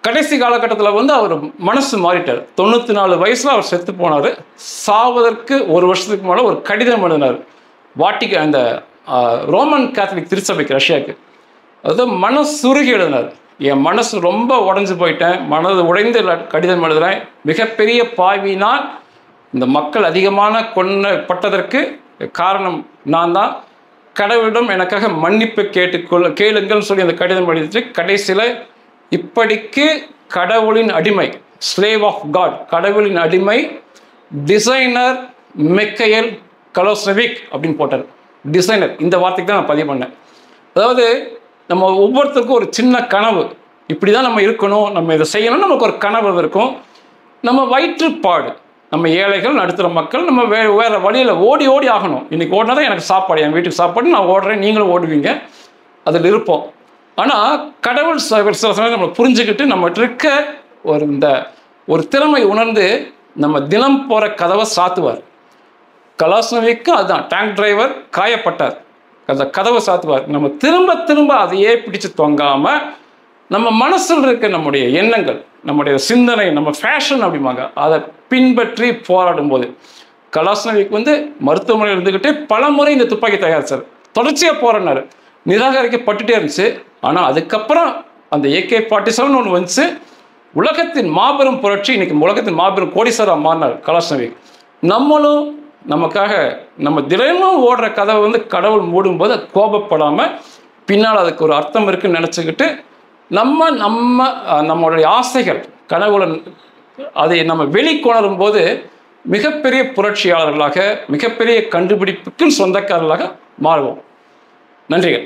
கடைசி காலகட்டத்தில் வந்து அவர் மனசு மாறிட்டார். 94 வயசில் அவர் செத்து போனார். சாவதற்கு 1 வருஷத்துக்கு மேலே ஒரு கடிதம் எழுதினார் அந்த ரோமன் கேத்தலிக் திருச்சபைக்கு, ரஷ்யாவுக்கு. அது மனசுருகி எழுதினார். என் மனசு ரொம்ப உடைஞ்சு போயிட்டேன், மனது உடைந்து கடிதம் எழுதுகிறேன், மிகப்பெரிய பாவினால் இந்த மக்கள் அதிகமான கொல்லப்பட்டதற்கு காரணம் நான் தான், கடவுளிடம் எனக்காக மன்னிப்பு கேளுங்கள்னு சொல்லி அந்த கடிதம் எழுதிட்டு கடைசியில் இப்படிக்கு கடவுளின் அடிமை, ஸ்லேவ் ஆஃப் காட், கடவுளின் அடிமை டிசைனர் மிக்கையல் கலோஸ்னவிக் அப்படின்னு போட்டார். டிசைனர், இந்த வார்த்தைக்கு தான் நான் பதிவு பண்ணேன். அதாவது நம்ம ஒவ்வொருத்தருக்கும் ஒரு சின்ன கனவு, இப்படி தான் நம்ம இருக்கணும், நம்ம இதை செய்யணும், நமக்கு ஒரு கனவு இருக்கும். நம்ம வயிற்றுப்பாடு, நம்ம ஏழைகள் நடுத்தர மக்கள், நம்ம வேறு வழியில் ஓடி ஓடி ஆகணும். இன்றைக்கி ஓடினா தான் எனக்கு சாப்பாடு, என் வீட்டுக்கு சாப்பாடு, நான் ஓடுறேன், நீங்களும் ஓடுவீங்க, அதில் இருப்போம். ஆனால் கடவுள் சில சமயம் நம்மளை புரிஞ்சுக்கிட்டு நம்மகிட்ட இருக்க ஒரு திறமை உணர்ந்து நம்ம தினம் போகிற கதவை சாத்துவார். கலாஸ்னவிக்கு அதுதான், டேங்க் டிரைவர் காயப்பட்டார், அந்த கதவை சாத்துவார். நம்ம திரும்ப திரும்ப அதையே பிடிச்சு தொங்காமல் நம்ம மனசில் இருக்க நம்முடைய எண்ணங்கள், நம்முடைய சிந்தனை, நம்ம ஃபேஷன் அப்படிம்பாங்க, அதை பின்பற்றி போராடும் போது கலாஸ்னவிக் மருத்துவமனையில் இருந்துக்கிட்டே பல முறை இந்த துப்பாக்கி தயாரித்தார், தொடர்ச்சியாக போராடினார், நிராகரிக்கப்பட்டுட்டே இருந்துச்சு. ஆனால் அதுக்கப்புறம் அந்த AK-47 ஒன்று வந்துச்சு, உலகத்தின் மாபெரும் புரட்சி. இன்னைக்கு உலகத்தின் மாபெரும் கோடீஸ்வரராக மாறினார் கலாஸ்னவிக். நம்மளும் நமக்காக நம்ம தினமும் ஓடுற கதவை கடவுள் மூடும்போது அது கோபப்படாமல் பின்னால் அதுக்கு ஒரு அர்த்தம் இருக்குன்னு நினச்சிக்கிட்டு நம்மளுடைய ஆசைகள் கனவுல அதை நம்ம வெளிக்கொணரும் போது மிகப்பெரிய புரட்சியாளர்களாக, மிகப்பெரிய கண்டுபிடிப்புக்கு சொந்தக்காரர்களாக மாறுவோம். நன்றிகள்.